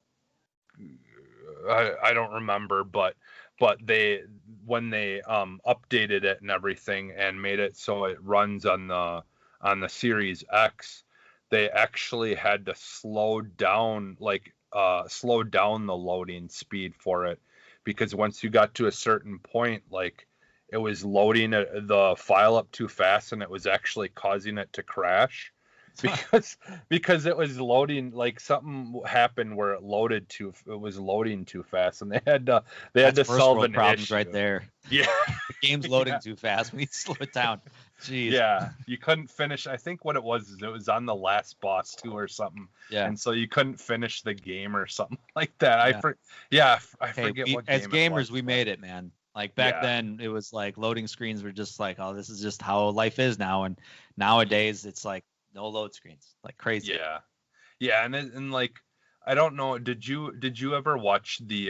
I don't remember, but when they updated it and everything and made it so it runs on the Series X, they actually had to slow down the loading speed for it, because once you got to a certain point, like it was loading the file up too fast, and it was actually causing it to crash because it was loading, like something happened where it was loading too fast, and they had to solve an problems issue right there. Yeah, the game's loading too fast. We need to slow it down. Jeez. Yeah, you couldn't finish. I think what it was is it was on the last boss too or something. Yeah, and so you couldn't finish the game or something like that. I forget what game. As gamers, we made it, man. Like back then, it was like loading screens were just like, oh, this is just how life is now. And nowadays, it's like no load screens, like crazy. Yeah, and like I don't know. Did you ever watch they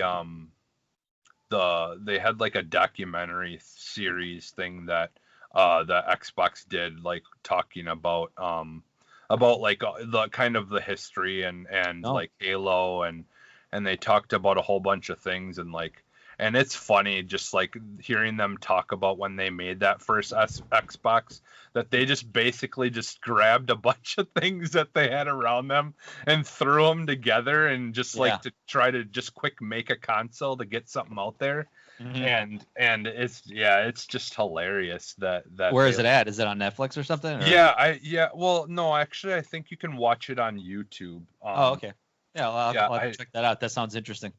had like a documentary series thing that the Xbox did, like talking about like the kind of the history and like Halo and they talked about a whole bunch of things, and it's funny just like hearing them talk about when they made that first Xbox, that they just basically just grabbed a bunch of things that they had around them and threw them together and just like to try to just quick make a console to get something out there. Mm-hmm. And it's just hilarious that where is it at? Is it on Netflix or something? Or? Well, no, actually I think you can watch it on YouTube. Okay. Yeah, well, I'll check that out. That sounds interesting.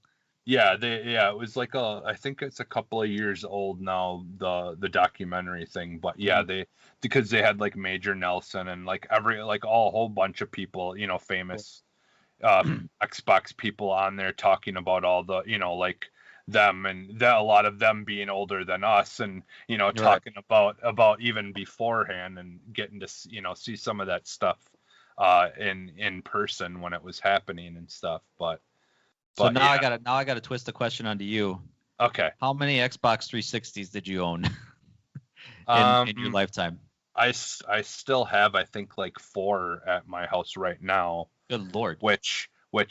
Yeah, it was like I think it's a couple of years old now, the documentary thing, but because they had like Major Nelson and like a whole bunch of people, famous Xbox people on there talking about all the, like them and a lot of them being older than us, and talking about even beforehand and getting to see some of that stuff in person when it was happening and stuff. But now I got to twist the question onto you. Okay. How many Xbox 360s did you own in your lifetime? I still have, I think, like 4 at my house right now. Good Lord. Which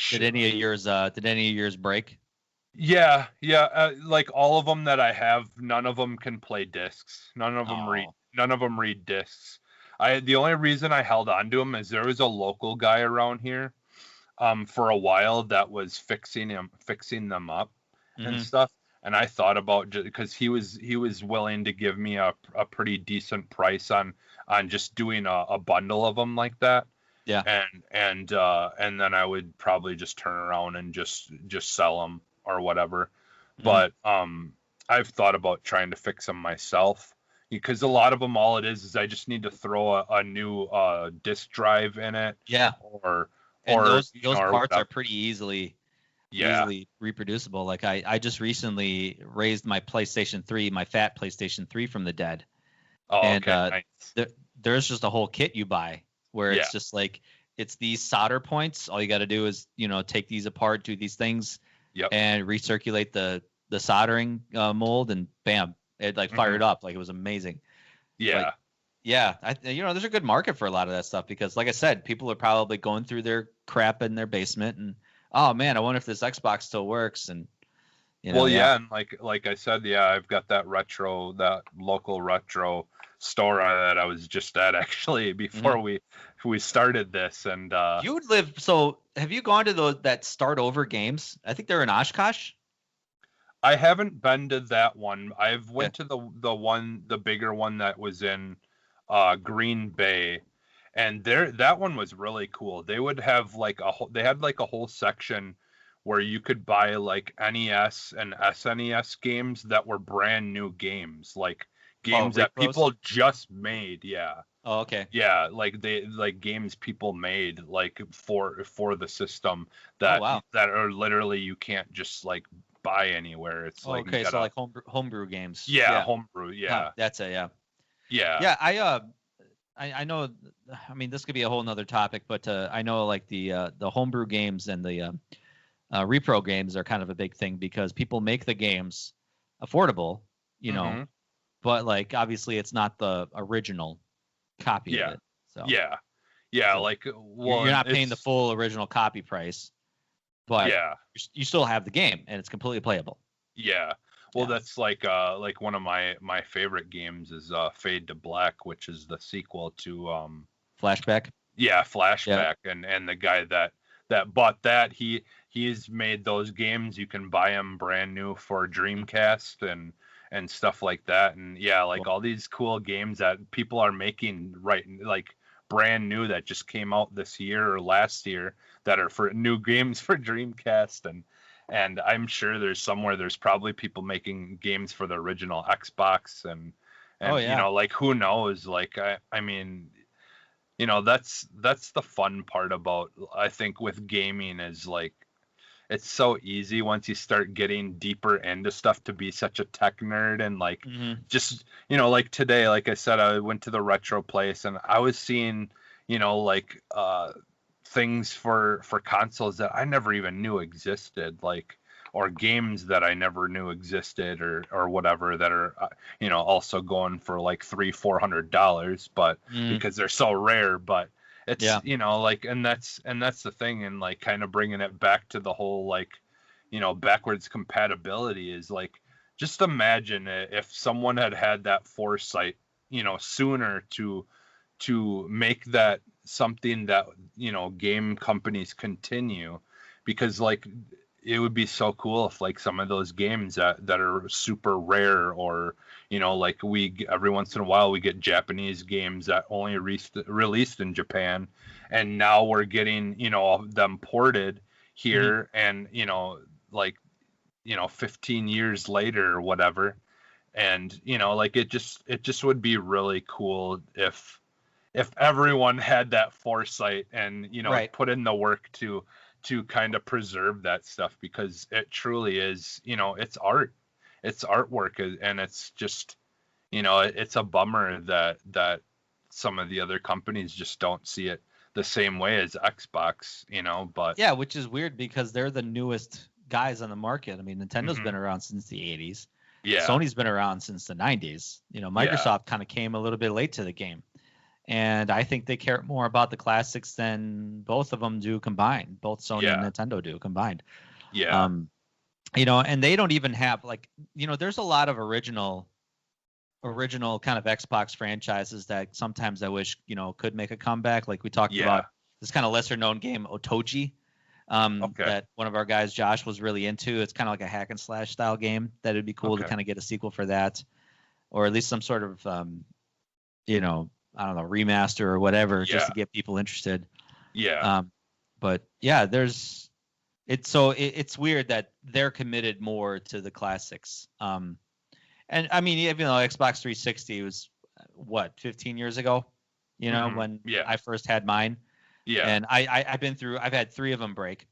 did any of yours break? Yeah. Like all of them that I have, none of them can play discs. None of them read discs. The only reason I held on to them is there was a local guy around here, for a while that was fixing them up and stuff. And I thought about, because he was willing to give me a pretty decent price on just doing a bundle of them like that. Yeah. And then I would probably just turn around and just sell them or whatever. But I've thought about trying to fix them myself, because a lot of them, all it is I just need to throw a new disk drive in it. Yeah. Or those parts are pretty easily reproducible. Like I just recently raised my PlayStation 3, my fat PlayStation 3 from the dead. Oh, and, okay. Nice. There's just a whole kit you buy where it's just like, it's these solder points. All you got to do is, take these apart, do these things, and recirculate the soldering mold, and bam, it like fired up. Like, it was amazing. Yeah. There's a good market for a lot of that stuff, because like I said, people are probably going through their crap in their basement and, oh man, I wonder if this Xbox still works. And and like I said, I've got that local retro store that I was just at actually before we started this. And so have you gone to that Start Over games? I think they're in Oshkosh. I haven't been to that one. I've went to the bigger one that was in Green Bay, and that one was really cool. They would have they had a whole section where you could buy like NES and SNES games that were brand new games, like games that people just made. Yeah. Oh, okay. Yeah, like games people made like for the system that are literally you can't just like buy anywhere. It's like, okay, so like homebrew games. Yeah, homebrew. Yeah. That's it. Yeah. Yeah. Yeah. I know. I mean, this could be a whole nother topic, but I know like the homebrew games and the repro games are kind of a big thing, because people make the games affordable, but like obviously it's not the original copy of it. So you're not paying the full original copy price, but you still have the game and it's completely playable. Yeah. Well, that's like one of my favorite games is Fade to Black, which is the sequel to Flashback. Yeah, Flashback, and the guy that bought that, he's made those games. You can buy them brand new for Dreamcast and stuff like that. And all these cool games that people are making like brand new that just came out this year or last year that are for new games for Dreamcast. And I'm sure there's probably people making games for the original Xbox and who knows? Like, I mean, that's the fun part about, I think, with gaming is like, it's so easy once you start getting deeper into stuff to be such a tech nerd. And like, just, like today, like I said, I went to the retro place and I was seeing, things for consoles that I never even knew existed, like, or games that I never knew existed or whatever that are, also going for like $300-400, but because they're so rare. But it's, and that's the thing. And like kind of bringing it back to the whole, like, backwards compatibility is like, just imagine if someone had that foresight, sooner to make that something that, game companies continue, because like, it would be so cool if like some of those games that are super rare, or like every once in a while we get Japanese games that only released in Japan, and now we're getting them ported here, and 15 years later or whatever, and like it just would be really cool if everyone had that foresight and put in the work to kind of preserve that stuff, because it truly is, it's artwork, and it's just, it's a bummer that some of the other companies just don't see it the same way as Xbox, but yeah, which is weird because they're the newest guys on the market. I mean, Nintendo's Mhm. been around since the 80s. Yeah. Sony's been around since the 90s. Microsoft kind of came a little bit late to the game. And I think they care more about the classics than both of them do combined. Both Sony and Nintendo do combined. Yeah. And they don't even have there's a lot of original kind of Xbox franchises that sometimes I wish, could make a comeback. Like we talked about this kind of lesser known game, Otoji, that one of our guys, Josh, was really into. It's kind of like a hack and slash style game that it'd be cool to kind of get a sequel for that, or at least some sort of, I don't know, remaster or whatever, just to get people interested. Yeah. But yeah, it's weird that they're committed more to the classics. And I mean, even though Xbox 360 was 15 years ago, when I first had mine. Yeah. And I've had 3 of them break.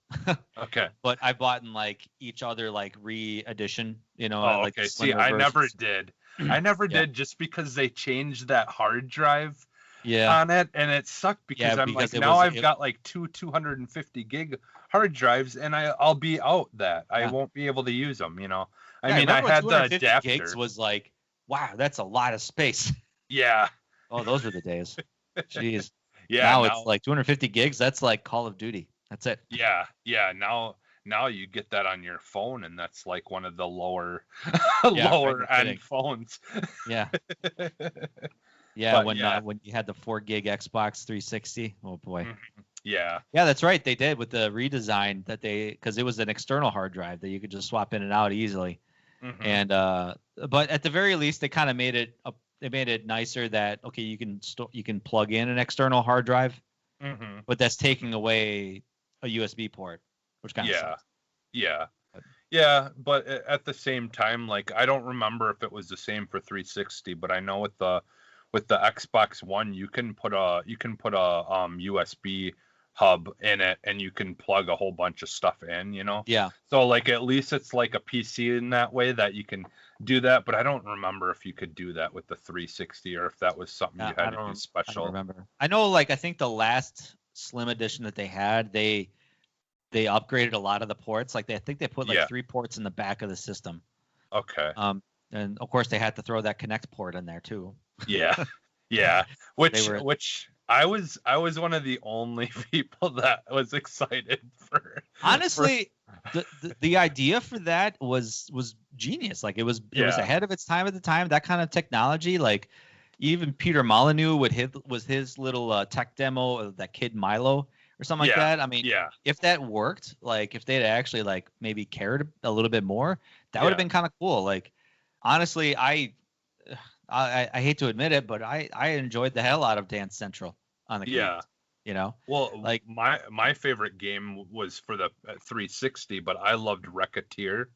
Okay. But I bought in like each other like re-edition, like okay. See, I never did. I never did just because they changed that hard drive on it, and it sucked because I'm like, now I've got like 250 gig hard drives, and I'll be out that. I won't be able to use them, I mean, I had the adapter. Gigs was like, wow, that's a lot of space. Yeah. Oh, those were the days. Jeez. Yeah. Now it's like 250 gigs. That's like Call of Duty. That's it. Yeah. Yeah. Now you get that on your phone, and that's like one of the lower end phones. Yeah. Yeah. When you had the 4 gig Xbox 360. Oh boy. Yeah. Yeah, that's right. They did with the redesign because it was an external hard drive that you could just swap in and out easily. And but at the very least, they kind of made it They made it nicer that you can plug in an external hard drive, but that's taking away a USB port, which kind of sucks. Yeah. But at the same time, like, I don't remember if it was the same for 360, but I know with the Xbox One, you can put a USB hub in it, and you can plug a whole bunch of stuff in, Yeah. So like, at least it's like a PC in that way that you can do that, but I don't remember if you could do that with the 360 or if that was something you had to do special. I don't remember. I know, I think the last Slim edition that they had, they upgraded a lot of the ports. Like I think they put 3 ports in the back of the system. Okay. And of course they had to throw that Connect port in there too. Yeah. Yeah. Which I was one of the only people that was excited for. Honestly, the idea for that was genius. Like it was ahead of its time at the time. That kind of technology, like even Peter Molyneux was his little tech demo of that kid Milo or something like that. I mean, if that worked, like if they'd actually like maybe cared a little bit more, that would have been kind of cool. Like honestly, I hate to admit it, but I enjoyed the hell out of Dance Central on the Kinect, Well, like my favorite game was for the 360, but I loved Racketeer.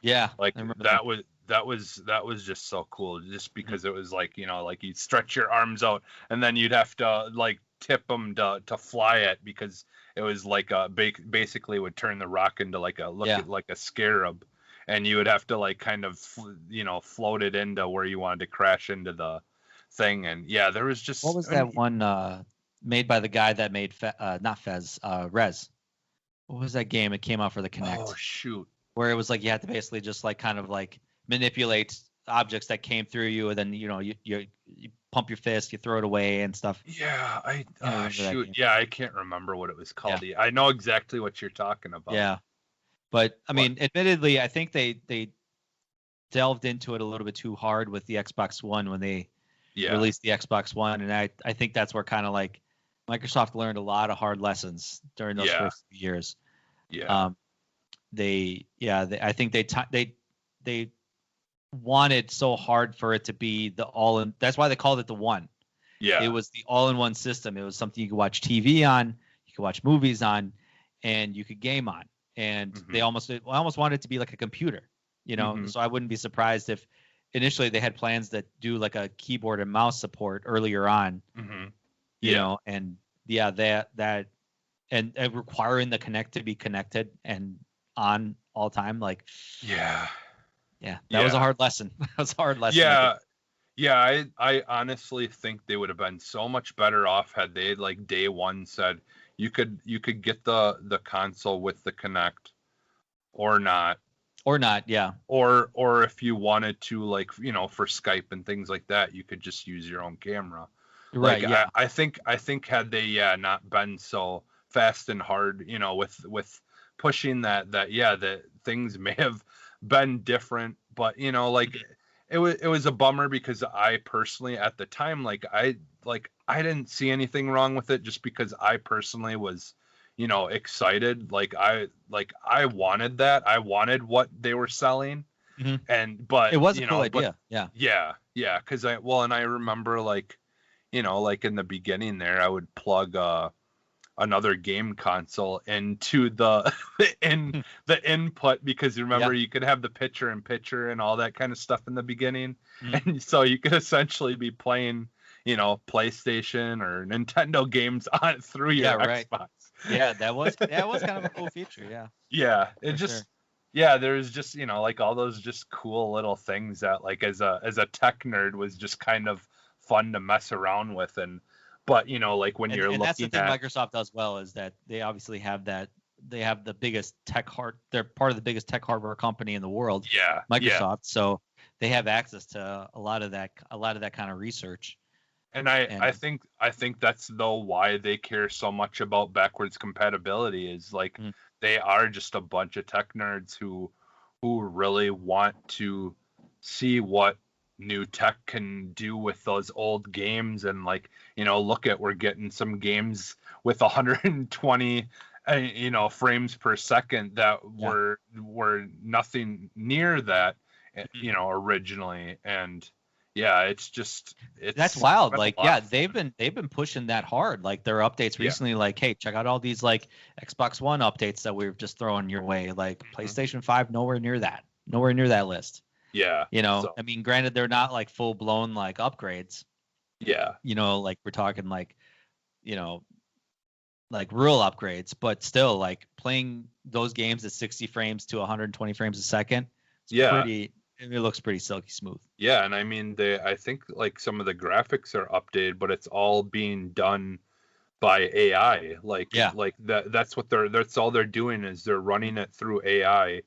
Yeah, like that was just so cool, just because it was like like you'd stretch your arms out and then you'd have to like tip them to fly it, because it was like basically would turn the rock into like a scarab. And you would have to like kind of, float it into where you wanted to crash into the thing. And there was just. What was that one made by the guy that made not Fez, Rez? What was that game? It came out for the Kinect. Oh shoot! Where it was like you had to basically just like kind of like manipulate objects that came through you, and then you pump your fist, you throw it away and stuff. Yeah, shoot. Yeah, I can't remember what it was called. Yeah. I know exactly what you're talking about. Yeah. But I mean, admittedly, I think they delved into it a little bit too hard with the Xbox One when they released the Xbox One, and I think that's where kind of like Microsoft learned a lot of hard lessons during those first few years. Yeah. I think they wanted so hard for it to be the all-in. That's why they called it the One. Yeah. It was the all-in-one system. It was something you could watch TV on, you could watch movies on, and you could game on. And they almost wanted it to be like a computer, So I wouldn't be surprised if initially they had plans that do like a keyboard and mouse support earlier on, and that and requiring the Kinect to be connected and on all time, like that was a hard lesson. That was a hard lesson. I honestly think they would have been so much better off had they like day one said you could get the console with the Kinect, or not. Or not, yeah. Or if you wanted to, like, for Skype and things like that, you could just use your own camera. Right, Like, yeah. I think had they not been so fast and hard, with pushing that things may have been different, but like it was a bummer because I personally at the time, I didn't see anything wrong with it, just because I personally was excited. I wanted that. I wanted what they were selling. Mm-hmm. But it was a cool idea. Yeah, because I remember, like in the beginning there, I would plug another game console into the input, because remember, you could have the picture in picture and all that kind of stuff in the beginning. And so you could essentially be playing PlayStation or Nintendo games on through your Xbox. Yeah, that was kind of a cool feature. It just there's just like all those just cool little things that, like, as a tech nerd, was just kind of fun to mess around with. But like when you're looking that's the thing at Microsoft does well, is that they obviously have that. They have the biggest they're part of the biggest tech hardware company in the world, Microsoft. So they have access to a lot of that kind of research. And I think that's though why they care so much about backwards compatibility, is like they are just a bunch of tech nerds who really want to see what new tech can do with those old games. And like, look at, we're getting some games with 120 frames per second that were nothing near that originally. And that's wild. Like, they've been pushing that hard. Like, their updates recently, like, hey, check out all these like Xbox One updates that we're just throwing your way. Like, PlayStation 5, nowhere near that list. So, I mean, granted, they're not like full blown like upgrades. Like we're talking like real upgrades, but still, like, playing those games at 60 frames to 120 frames a second, it looks pretty silky smooth. Yeah, and I mean, I think like some of the graphics are updated, but it's all being done by AI. Like that's all they're doing, is they're running it through AI,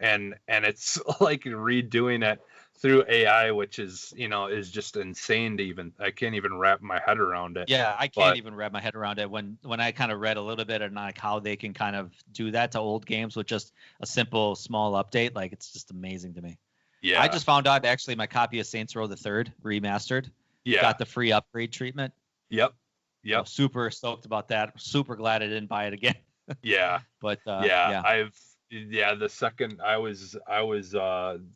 and it's like redoing it through AI, which is is just insane to even, I can't even wrap my head around it. Yeah, I can't even wrap my head around it when I kind of read a little bit on like how they can kind of do that to old games with just a simple small update. Like, it's just amazing to me. Yeah, I just found out actually my copy of Saints Row the Third remastered got the free upgrade treatment. Yep. I'm super stoked about that. Super glad I didn't buy it again. But the second I was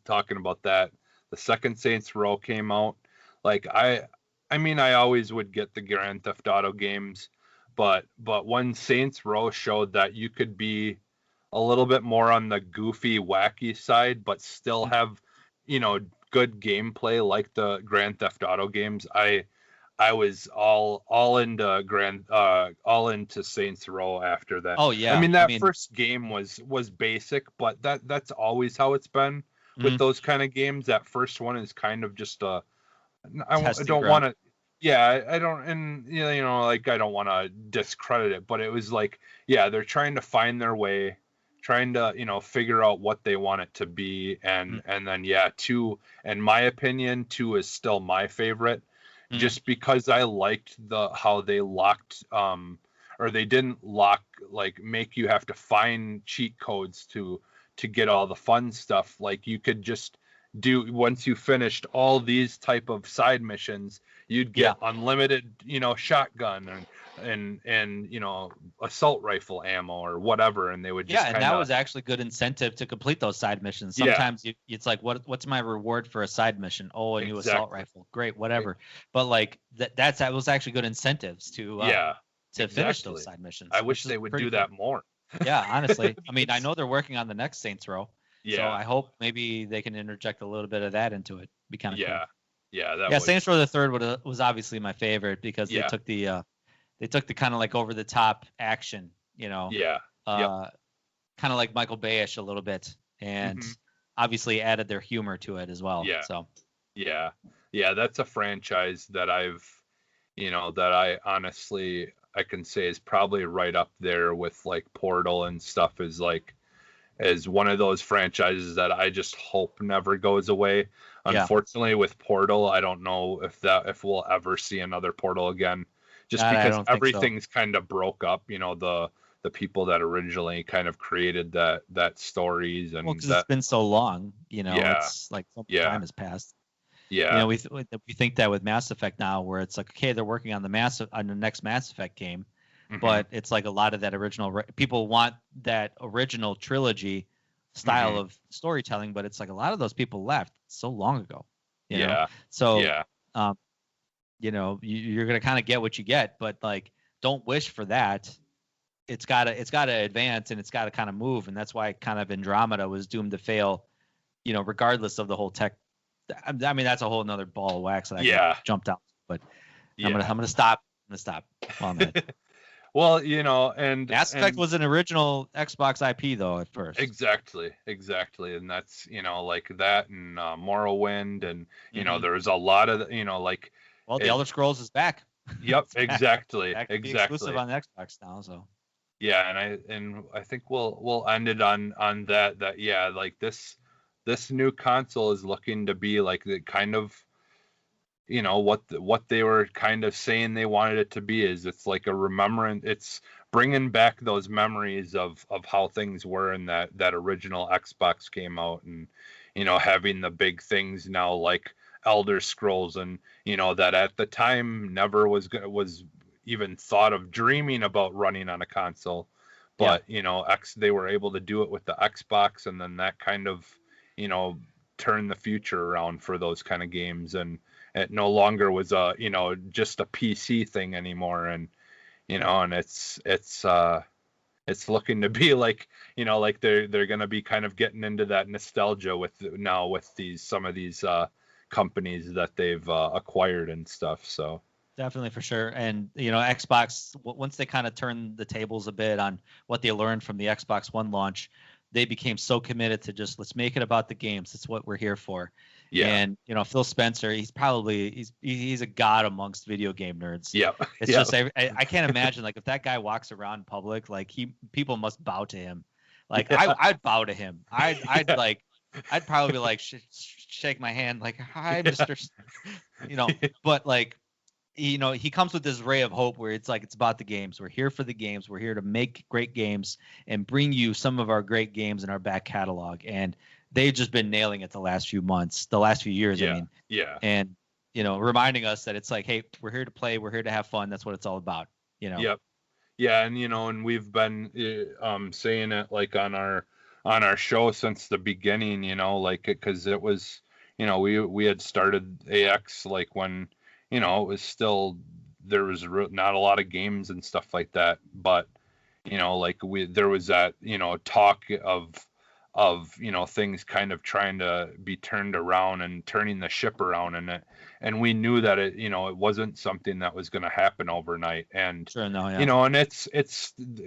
talking about that, the second Saints Row came out. Like, I mean, I always would get the Grand Theft Auto games, but when Saints Row showed that you could be a little bit more on the goofy, wacky side, but still have good gameplay like the Grand Theft Auto games, I was all into Saints Row after that. Oh yeah. I mean, first game was basic, but that's always how it's been with those kind of games. That first one is kind of just I don't want to I don't, and like, I don't want to discredit it, but it was like, they're trying to find their way, trying to figure out what they want it to be. And then 2, in my opinion, 2 is still my favorite, just because I liked how they locked or they didn't lock, like, make you have to find cheat codes to get all the fun stuff. Like, you could just do, once you finished all these type of side missions, you'd get unlimited shotgun and assault rifle ammo or whatever, and they would just that was actually good incentive to complete those side missions. Sometimes it's like, what's my reward for a side mission? Oh, a new assault rifle, great, whatever. But like that was actually good incentives to finish those side missions. I wish they would do that more. Yeah, honestly. I mean, I know they're working on the next Saints Row, so I hope maybe they can interject a little bit of that into it. Be kind of cool. Saints Row the Third was obviously my favorite because they took the kind of like over the top action, kind of like Michael Bay-ish a little bit, and obviously added their humor to it as well. That's a franchise that I honestly, I can say is probably right up there with like Portal and stuff, is like is one of those franchises that I just hope never goes away. Yeah. Unfortunately, with Portal, I don't know if we'll ever see another Portal again, just I because don't think so. everything's kind of broke up. You know, the people that originally kind of created that stories and Well, because that. it's been so long, you know, Yeah. it's like so much Yeah. time has passed. Yeah. You know, we think that with Mass Effect now, where it's like, okay, they're working on the next Mass Effect game, Mhm. but it's like a lot of that original people want that original trilogy style Mhm. of storytelling, but it's like a lot of those people left so long ago. You know? Yeah. So, Yeah. you know, you're gonna kind of get what you get, but like, don't wish for that. It's gotta advance and it's gotta kind of move, and that's why kind of Andromeda was doomed to fail. You know, regardless of the whole tech. I mean, that's a whole nother ball of wax that I Yeah. jumped out. But Yeah. I'm gonna stop. I'm gonna stop. Well, Well, you know, and Mass Effect was an original Xbox IP though at first. exactly, and that's, you know, like that and Morrowind, and you know, Mhm. there was a lot of, you know, like. Well, the Elder Scrolls is back. Yep, It's back. exactly, Back to be exactly. exclusive on Xbox now. So. Yeah, and I think we'll end it on that yeah, like this new console is looking to be like the kind of, you know, what they were kind of saying they wanted it to be. Is it's like a remembrance, it's bringing back those memories of how things were in that original Xbox came out, and you know, having the big things now like Elder Scrolls, and you know, that at the time never was even thought of dreaming about running on a console, but you know, they were able to do it with the Xbox, and then that kind of, you know, turned the future around for those kind of games, and it no longer was a, you know, just a PC thing anymore, and you know, and it's looking to be like, you know, like they're gonna be kind of getting into that nostalgia with some of these companies that they've acquired and stuff. So Definitely, for sure. And you know, Xbox, once they kind of turned the tables a bit on what they learned from the Xbox One launch, they became so committed to just, let's make it about the games. That's what we're here for. yeah. And you know, Phil Spencer, he's a god amongst video game nerds. Yeah. It's just I can't imagine, like, if that guy walks around in public, like people must bow to him. Like I'd bow to him. I'd probably be like shake my hand like, hi, Mr. You know, but like, you know, he comes with this ray of hope where it's like, it's about the games. We're here for the games. We're here to make great games and bring you some of our great games in our back catalog. And they've just been nailing it the last few years. Yeah. I mean, yeah. and, you know, reminding us that it's like, hey, we're here to play. We're here to have fun. That's what it's all about. You know? Yep. Yeah. And, you know, and we've been saying it like on our show since the beginning, you know, like, because it was, you know, we had started AX like when, you know, it was still, there was not a lot of games and stuff like that, but you know, like there was that, you know, talk of, you know, things kind of trying to be turned around and turning the ship around, and we knew that it, you know, it wasn't something that was going to happen overnight, and Sure, no, yeah. you know, and it's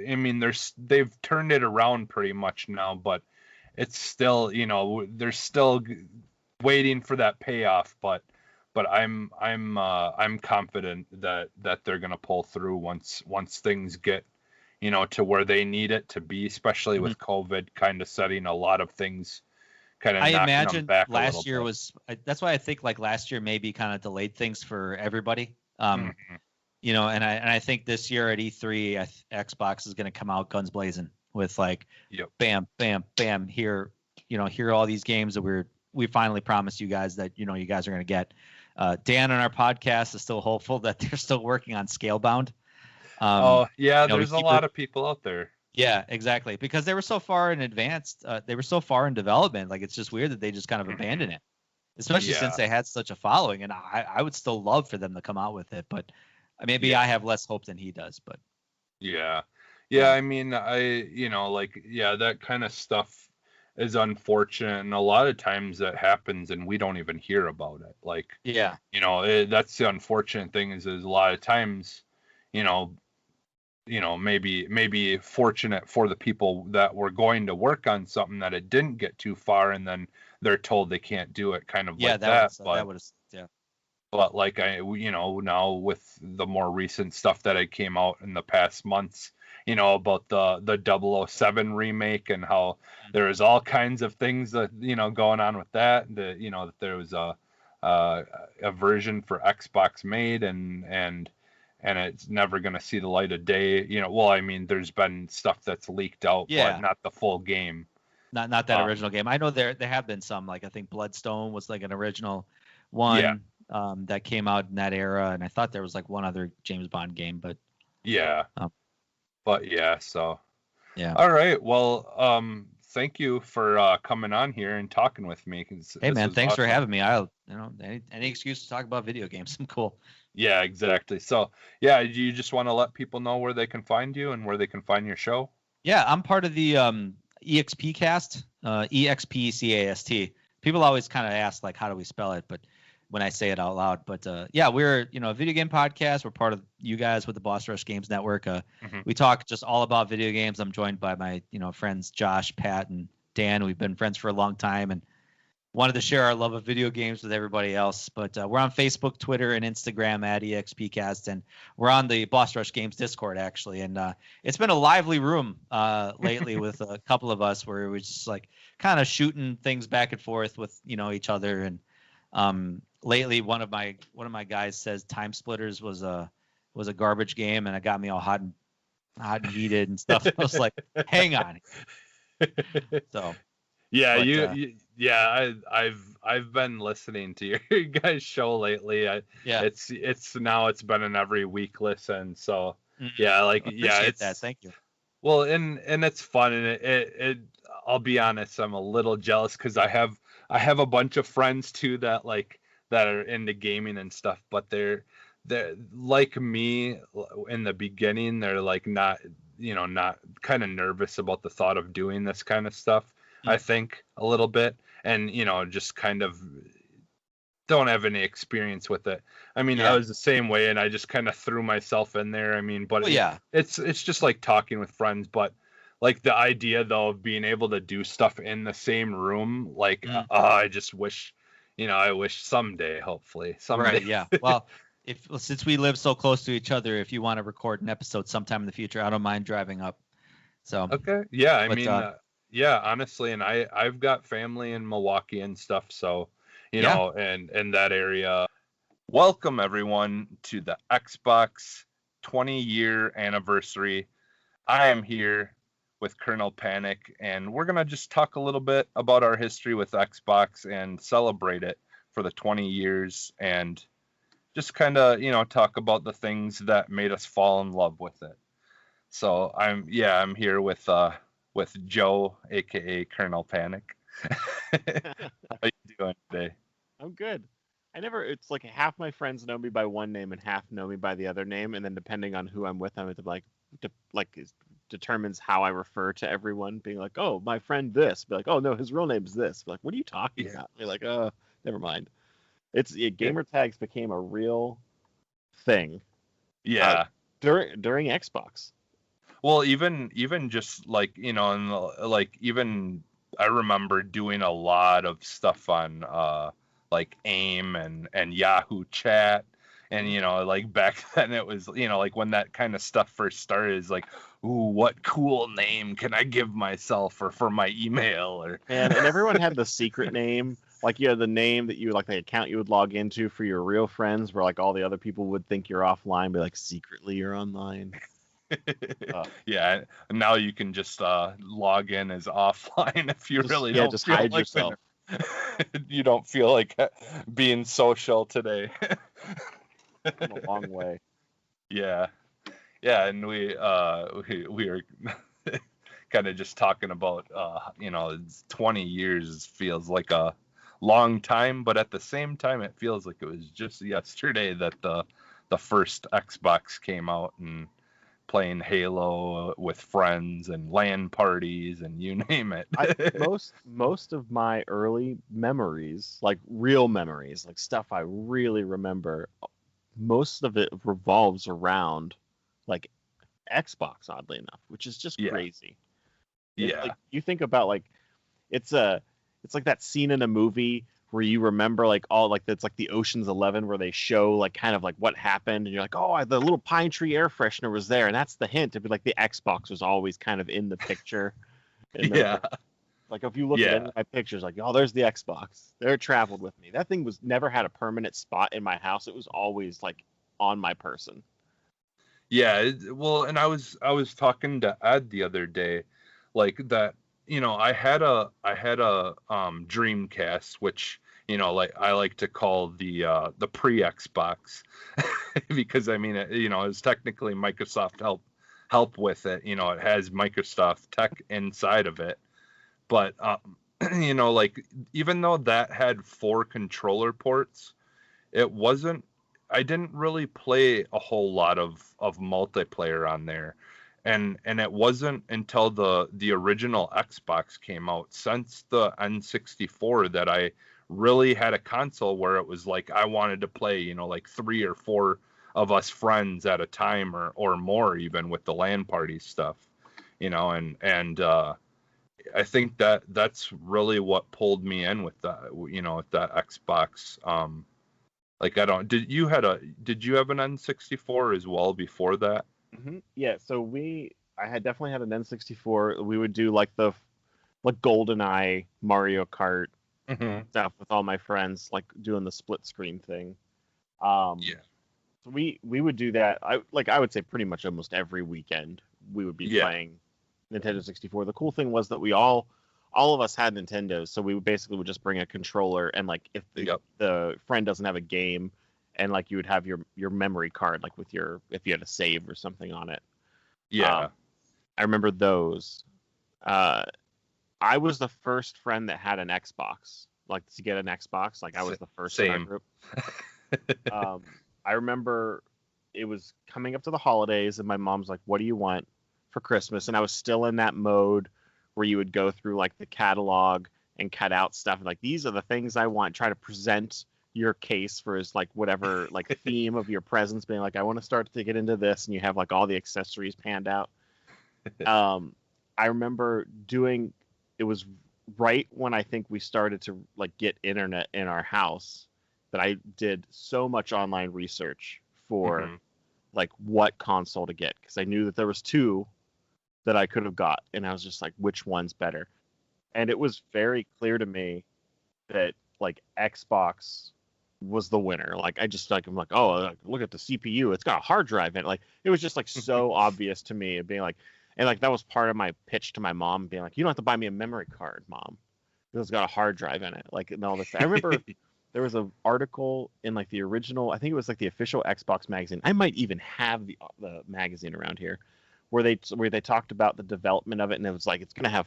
I mean, they've turned it around pretty much now, but it's still, you know, they're still waiting for that payoff, but I'm confident that they're gonna pull through once things get, you know, to where they need it to be, especially with COVID kind of setting a lot of things, kind of. I imagine last year was. That's why I think like last year maybe kind of delayed things for everybody. You know, and I think this year at E3, Xbox is gonna come out guns blazing with like, bam, bam, bam. Here, you know, here are all these games that we finally promised you guys that, you know, you guys are gonna get. Dan on our podcast is still hopeful that they're still working on Scalebound. There's a lot of people out there. Yeah, exactly. Because they were so far in advanced, they were so far in development. Like, it's just weird that they just kind of abandoned it, especially since they had such a following. And I would still love for them to come out with it, but maybe I have less hope than he does. But yeah. I mean, you know, like, that kind of stuff is unfortunate, and a lot of times that happens and we don't even hear about it. Like, you know, that's the unfortunate thing is a lot of times, you know, maybe fortunate for the people that were going to work on something that it didn't get too far, and then they're told they can't do it, kind of like that. But like now with the more recent stuff that had came out in the past months, about the 007 remake and how there was all kinds of things that going on with that. That there was a version for Xbox made and it's never going to see the light of day. Well, I mean, there's been stuff that's leaked out, but not the full game. Not that original game. I know there have been some, like I think Bloodstone was like an original one that came out in that era, and I thought there was like one other James Bond game, but so yeah. All right, well, thank you for coming on here and talking with me. Hey man, thanks for having me. I'll any excuse to talk about video games. I'm cool. Yeah, exactly. So do you just want to let people know where they can find you and where they can find your show? Yeah, I'm part of the EXPcast, EXPCast. People always kind of ask like, how do we spell it? But when I say it out loud, but we're a video game podcast. We're part of you guys with the Boss Rush Games Network. We talk just all about video games. I'm joined by my friends Josh, Pat, and Dan. We've been friends for a long time and wanted to share our love of video games with everybody else. But we're on Facebook, Twitter, and Instagram at EXPcast, and we're on the Boss Rush Games Discord actually. And it's been a lively room lately with a couple of us where we're just like kind of shooting things back and forth with each other. And lately, one of my guys says Time Splitters was a garbage game, and it got me all hot and heated and stuff. I was like, hang on. So. Yeah, I've been listening to your guys' show lately. It's been an every week listen. So appreciate that. Thank you. Well, and it's fun, and it I'll be honest, I'm a little jealous because I have a bunch of friends too that are into gaming and stuff, but they're like me in the beginning. They're like not kind of nervous about the thought of doing this kind of stuff. I think a little bit, and just kind of don't have any experience with it. I mean, I was the same way, and I just kind of threw myself in there. I mean, but it's just like talking with friends. But like the idea though of being able to do stuff in the same room, I just wish, I wish someday, hopefully someday. Right. Yeah. Well, since we live so close to each other, if you want to record an episode sometime in the future, I don't mind driving up. So okay. Yeah. I mean. Yeah, honestly, and I've got family in Milwaukee and stuff, so and in that area. Welcome everyone to the Xbox 20-year anniversary. I am here with Colonel Panic, and we're gonna just talk a little bit about our history with Xbox and celebrate it for the 20 years, and just kind of talk about the things that made us fall in love with it. So I'm here with Joe, aka Colonel Panic. How you doing today? I'm good. It's like half my friends know me by one name and half know me by the other name, and then depending on who I'm with, I'm determines how I refer to everyone. Being like, oh, my friend this. Be like, oh no, his real name's this. Be like, what are you talking about? Be like, never mind. Gamer tags became a real thing. Yeah. During Xbox. Well, even just even I remember doing a lot of stuff on AIM and Yahoo Chat, and back then it was when that kind of stuff first started, is like, ooh, what cool name can I give myself or for my email and everyone had the secret name, the name that you the account you would log into for your real friends, where all the other people would think you're offline, but secretly you're online. Yeah, now you can just log in as offline if you don't just feel hide like yourself. You don't feel like being social today. Come a long way. Yeah, and we are kind of just talking about 20 years feels like a long time, but at the same time it feels like it was just yesterday that the first Xbox came out, and playing Halo with friends and LAN parties and you name it. most of my early memories, real memories, stuff I really remember, most of it revolves around Xbox, oddly enough, which is just crazy. Yeah. You think about it's like that scene in a movie where you remember like all like it's like the Ocean's 11 where they show like kind of like what happened, and you're like, oh, the little pine tree air freshener was there, and that's the hint. To be like the Xbox was always kind of in the picture. Yeah. Like if you look at any of my pictures, like, oh, there's the Xbox. There it traveled with me. That thing was never had a permanent spot in my house. It was always like on my person. Yeah, well, and I was talking to Ed the other day, like that. I had a Dreamcast, which like I like to call the pre-Xbox, because I mean it's technically Microsoft help with it. It has Microsoft tech inside of it, but like even though that had 4 controller ports, it wasn't. I didn't really play a whole lot of multiplayer on there, and it wasn't until the original Xbox came out, since the N64, that I really had a console where it was like I wanted to play, like 3 or 4 of us friends at a time, or more, even with the LAN party stuff, and I think that's really what pulled me in with that, with that Xbox. Like did you have an N64 as well before that? Mm-hmm. Yeah, so I had definitely had an N64. We would do like GoldenEye, Mario Kart stuff with all my friends, like doing the split screen thing. So we would do that. I would say pretty much almost every weekend we would be playing Nintendo 64. The cool thing was that we all of us had Nintendos, so we basically would just bring a controller, and like if the friend doesn't have a game, and like you would have your memory card, like with if you had a save or something on it. I remember those. I was the first friend that had an Xbox, like to get an Xbox. Like I was the first in our group. I remember it was coming up to the holidays, and my mom's like, "What do you want for Christmas?" And I was still in that mode where you would go through like the catalog and cut out stuff, and like, these are the things I want. Try to present your case for as like whatever like theme of your presents, being like, I want to start to get into this, and you have like all the accessories panned out. I remember it was right when I think we started to like get internet in our house, that I did so much online research for like what console to get, because I knew that there was 2 that I could have got, and I was just like, which one's better? And it was very clear to me that like Xbox was the winner. Like I'm like, oh, look at the CPU, it's got a hard drive in it. Like it was just like so obvious to me, being like, and like that was part of my pitch to my mom, being like, you don't have to buy me a memory card, Mom, it's got a hard drive in it, like, and all this. I remember there was an article in like the original, I think it was like the official Xbox magazine. I might even have the magazine around here, where they talked about the development of it, and it was like, it's gonna have,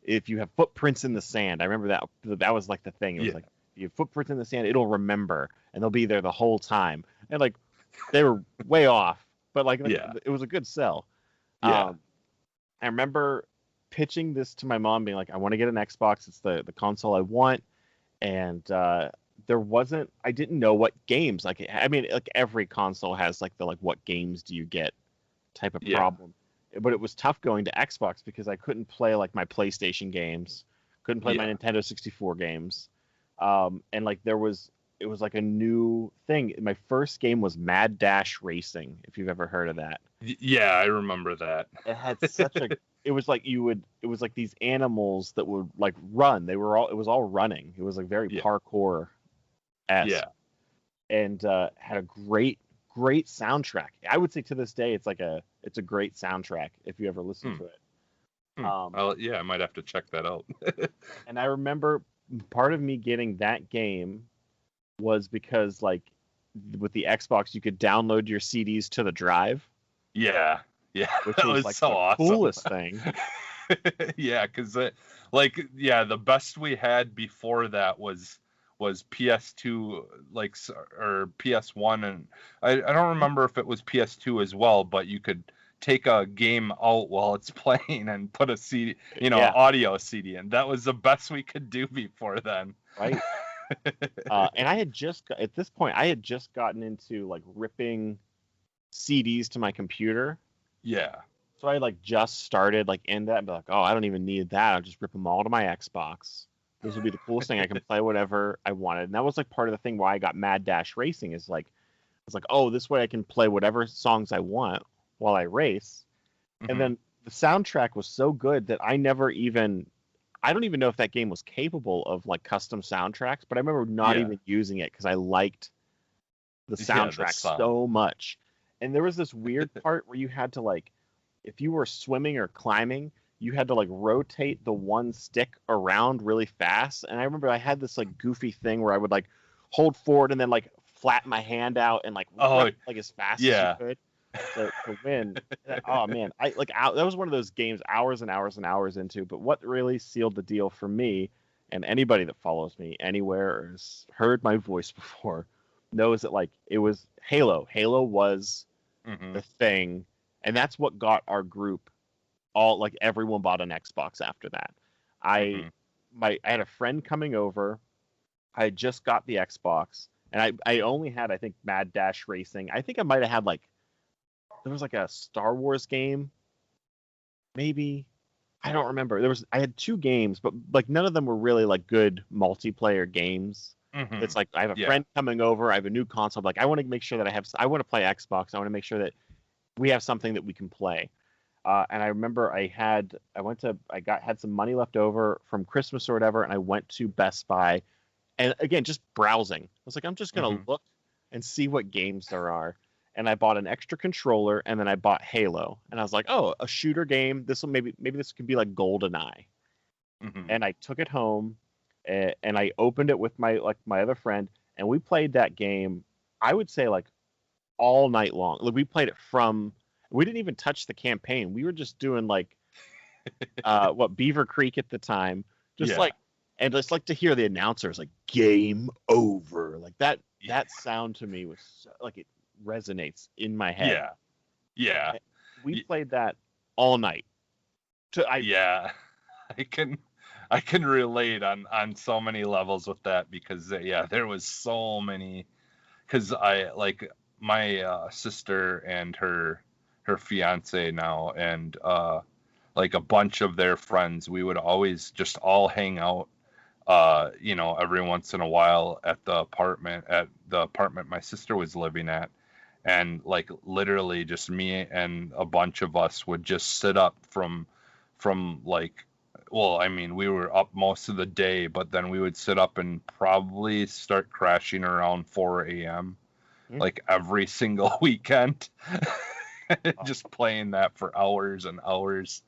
if you have footprints in the sand. I remember that was like the thing. It was like, if you have footprints in the sand, it'll remember, and they'll be there the whole time. And like they were way off, but like it was a good sell. I remember pitching this to my mom, being like, I want to get an Xbox. It's the console I want. And I didn't know what games. Like, I mean, like every console has like the like what games do you get type of problem. But it was tough going to Xbox because I couldn't play like my PlayStation games, couldn't play my Nintendo 64 games, and like it was like a new thing. My first game was Mad Dash Racing, if you've ever heard of that. Yeah, I remember that. It had such a. It was like it was like these animals that would like run. It was all running. It was like very parkour-esque. Yeah. And had a great soundtrack. I would say to this day, it's a great soundtrack if you ever listen to it. I might have to check that out. And I remember part of me getting that game was because like with the Xbox, you could download your CDs to the drive. Yeah, which that was like so the awesome. Coolest thing. Yeah, because the best we had before that was PS2, like, or PS1, and I don't remember if it was PS2 as well, but you could take a game out while it's playing and put a CD, audio CD in. That was the best we could do before then. Right. And at this point, I had just gotten into like ripping CDs to my computer. Yeah. So I like just started like in that, and be like, oh, I don't even need that. I'll just rip them all to my Xbox. This would be the coolest thing. I can play whatever I wanted. And that was like part of the thing why I got Mad Dash Racing is like, it's like, oh, this way I can play whatever songs I want while I race. And then the soundtrack was so good that I don't even know if that game was capable of like custom soundtracks, but I remember not even using it because I liked the soundtrack so much. And there was this weird part where you had to like, if you were swimming or climbing, you had to like rotate the one stick around really fast. And I remember I had this like goofy thing where I would like hold forward and then like flatten my hand out and like run, like as fast as you could to win. Oh man, that was one of those games hours and hours and hours into. But what really sealed the deal for me, and anybody that follows me anywhere or has heard my voice before knows that like it was Halo. Halo was the thing, and that's what got our group all like everyone bought an Xbox after that. I had a friend coming over. I had just got the Xbox, and I only had, I think, Mad Dash Racing. I think I might have had like, there was like a Star Wars game, maybe. I don't remember. I had 2 games, but like none of them were really like good multiplayer games. It's like I have a friend coming over. I have a new console. Like I want to make sure that I want to play Xbox. I want to make sure that we have something that we can play. And I remember I had some money left over from Christmas or whatever, and I went to Best Buy, and again just browsing. I was like, I'm just gonna look and see what games there are. And I bought an extra controller, and then I bought Halo, and I was like, oh, a shooter game. Maybe this could be like GoldenEye. And I took it home, and I opened it with my other friend, and we played that game. I would say like all night long. Like we played it we didn't even touch the campaign. We were just doing like Beaver Creek at the time. And just like to hear the announcers like game over. Like that sound to me was like it resonates in my head. Yeah. We played that all night. I can relate on so many levels with that because there was so many, because I like my sister and her fiance now, and like a bunch of their friends, we would always just all hang out every once in a while at the apartment my sister was living at, and like literally just me and a bunch of us would just sit up from like, well, I mean, we were up most of the day, but then we would sit up and probably start crashing around 4 a.m. like every single weekend. Just playing that for hours and hours.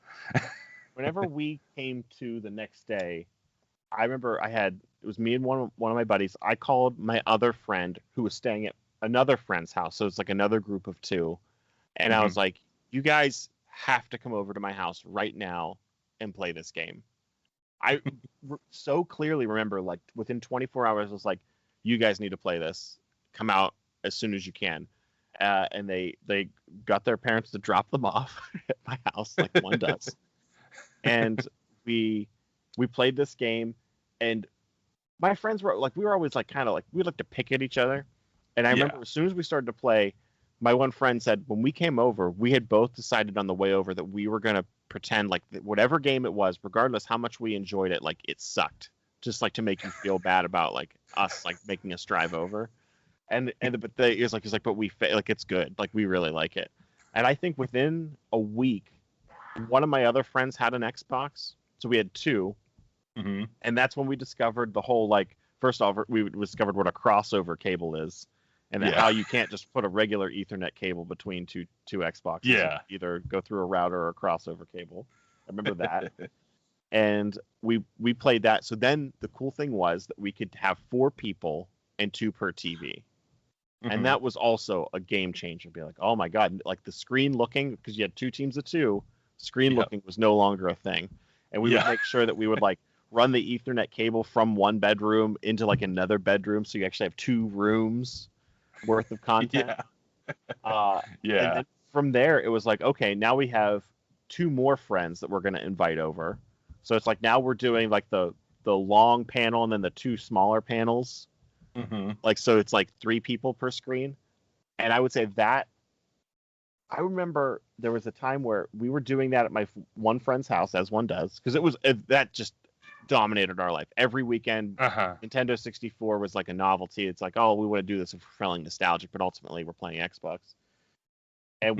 Whenever we came to the next day, I remember it was me and one of my buddies. I called my other friend who was staying at another friend's house. So it's like another group of 2. And I was like, you guys have to come over to my house right now and play this game. I so clearly remember like within 24 hours, I was like, you guys need to play this. Come out as soon as you can. And they got their parents to drop them off at my house like one does. And we played this game, and my friends were like, we were always like kind of like we like to pick at each other. And I remember as soon as we started to play, my one friend said when we came over, we had both decided on the way over that we were going to pretend like whatever game it was, regardless how much we enjoyed it, like it sucked, just like to make you feel bad about like us like making us drive over. But we like it's good, like we really like it. And I think within a week, one of my other friends had an Xbox, so we had 2, and that's when we discovered the whole like. First off, we discovered what a crossover cable is, and how you can't just put a regular Ethernet cable between two Xboxes. Yeah. Either go through a router or a crossover cable. I remember that. And we played that. So then the cool thing was that we could have 4 people and 2 per TV. And that was also a game changer. Be like, oh my God, like the screen looking, because you had 2 teams of 2, screen looking was no longer a thing. And we would make sure that we would like run the Ethernet cable from one bedroom into like another bedroom. So you actually have 2 rooms worth of content. And then from there, it was like, okay, now we have 2 more friends that we're going to invite over. So it's like now we're doing like the long panel and then the 2 smaller panels. Like, so it's like 3 people per screen. And I would say that I remember there was a time where we were doing that at my one friend's house, as one does, because it was that just dominated our life. Every weekend, Nintendo 64 was like a novelty. It's like, oh, we want to do this if we're feeling nostalgic, but ultimately we're playing Xbox. And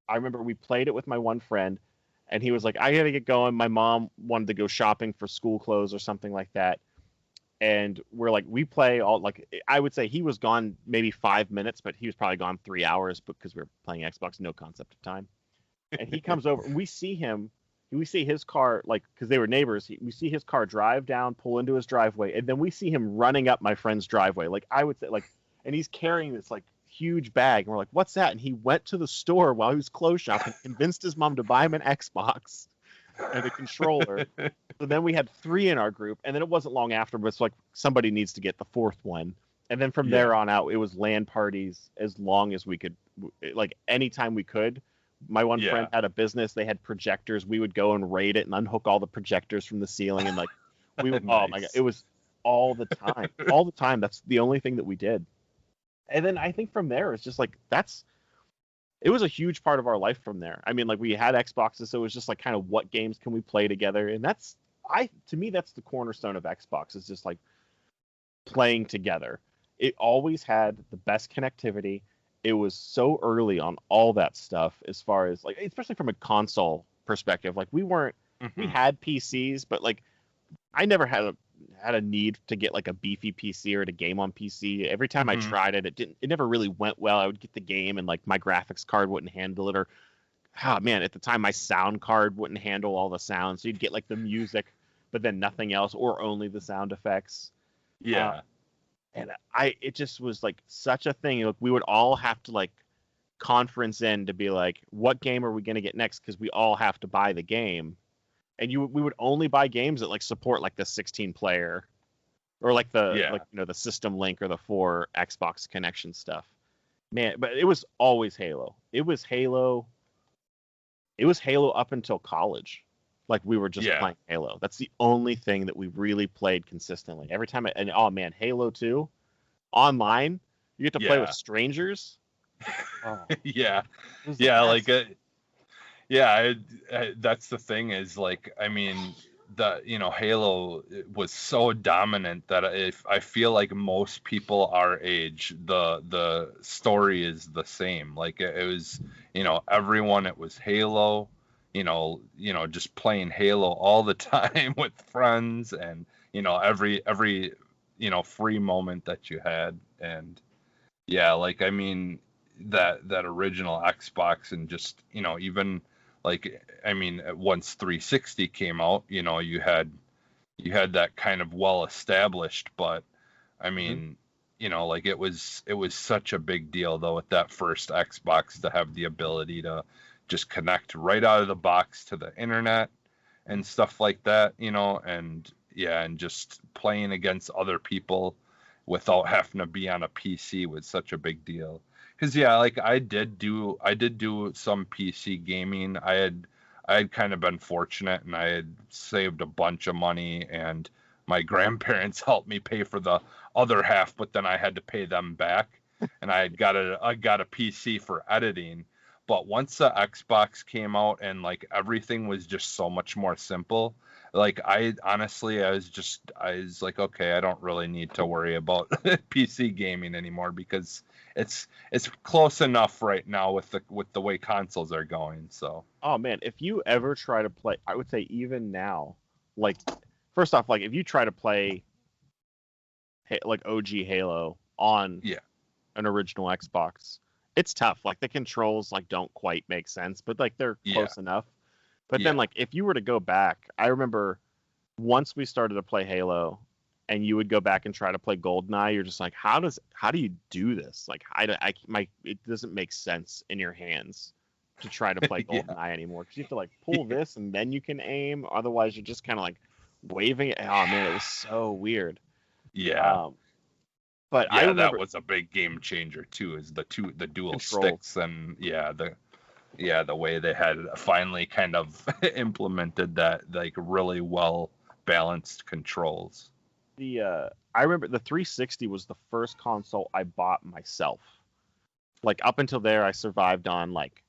I remember we played it with my one friend, and he was like, I gotta get going. My mom wanted to go shopping for school clothes or something like that. And we're like, we play all, like, I would say he was gone maybe 5 minutes, but he was probably gone 3 hours because we were playing Xbox, no concept of time. And he comes over, and we see his car, like, because they were neighbors, we see his car drive down, pull into his driveway, and then we see him running up my friend's driveway. Like, I would say, like, and he's carrying this, like, huge bag, and we're like, what's that? And he went to the store while he was clothes shopping, convinced his mom to buy him an Xbox and a controller. So then we had 3 in our group, and then it wasn't long after, but it's like somebody needs to get the 4th one. And then from there on out, it was LAN parties as long as we could, like, anytime we could. My one friend had a business. They had projectors. We would go and raid it and unhook all the projectors from the ceiling. And, like, we would, oh my God, it was all the time. All the time. That's the only thing that we did. And then I think from there, it's just like, it was a huge part of our life from there. I mean, like, we had Xboxes, so it was just like, kind of, what games can we play together? And to me, that's the cornerstone of Xbox, is just like playing together. It always had the best connectivity. It was so early on all that stuff, as far as, like, especially from a console perspective. Like, we had PCs, but, like, I never had a need to get, like, a beefy PC or to game on PC. Every time I tried it, it never really went well. I would get the game and, like, my graphics card wouldn't handle it, or, oh man, at the time my sound card wouldn't handle all the sounds. So you'd get, like, the music, but then nothing else, or only the sound effects. And it just was, like, such a thing. Like, we would all have to, like, conference in to be like, what game are we going to get next? Because we all have to buy the game. And we would only buy games that, like, support, like, the 16 player, or like the the System Link or the 4 Xbox connection stuff. Man, but it was always Halo. It was Halo up until college. Like, we were just playing Halo. That's the only thing that we really played consistently. Every time, and oh man, Halo 2 online, you get to play with strangers. Oh, that's the thing, is, like, I mean, Halo was so dominant that I feel like most people our age, the story is the same. Like, it was, everyone, it was Halo. Just playing Halo all the time with friends, and every free moment that you had. And like, I mean, that original Xbox, and just even, like, I mean, once 360 came out, you had that kind of well established, but I mean, like, it was such a big deal, though, with that first Xbox, to have the ability to just connect right out of the box to the internet and stuff like that, and just playing against other people without having to be on a PC was such a big deal. Because like, I did do some PC gaming. I had kind of been fortunate, and I had saved a bunch of money, and my grandparents helped me pay for the other half, but then I had to pay them back, and I got a PC for editing. But once the Xbox came out, and, like, everything was just so much more simple, like, I was like, okay, I don't really need to worry about PC gaming anymore, because it's close enough right now with the way consoles are going. So, oh man, if you ever try to play, I would say even now, like, first off, like, if you try to play like OG Halo on an original Xbox, it's tough. Like, the controls, like, don't quite make sense, but, like, they're close enough. But then, like, if you were to go back, I remember once we started to play Halo, and you would go back and try to play GoldenEye, you're just like, how do you do this? Like, it doesn't make sense in your hands to try to play GoldenEye anymore, because you have to, like, pull this and then you can aim. Otherwise, you're just kind of, like, waving it. Oh man, it was so weird. But I remember, that was a big game changer too, is the dual sticks, and the way they had finally kind of implemented that, like, really well balanced controls. I remember the 360 was the first console I bought myself. Like, up until there, I survived on, like,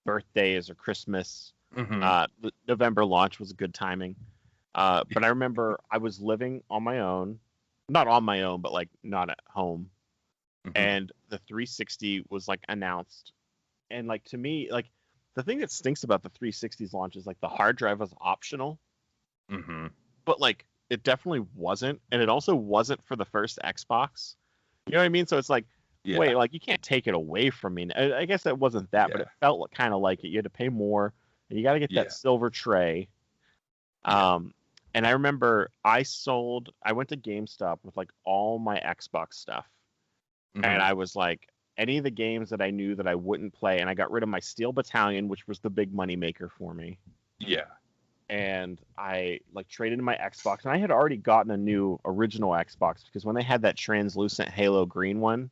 birthdays or Christmas. The November launch was a good timing. But I remember I was living on my own, not on my own, but like not at home, and the 360 was like announced, and like to me, like the thing that stinks about the 360's launch is like the hard drive was optional, but like it definitely wasn't, and it also wasn't for the first Xbox. You know what I mean? So it's like, wait, like you can't take it away from me. I guess that wasn't that, but it felt kind of like it. You had to pay more, and you got to get that silver tray. And I remember I went to GameStop with like all my Xbox stuff, and I was like, any of the games that I knew that I wouldn't play, and I got rid of my Steel Battalion, which was the big money maker for me. Yeah. And I like traded in my Xbox, and I had already gotten a new original Xbox because when they had that translucent Halo green one,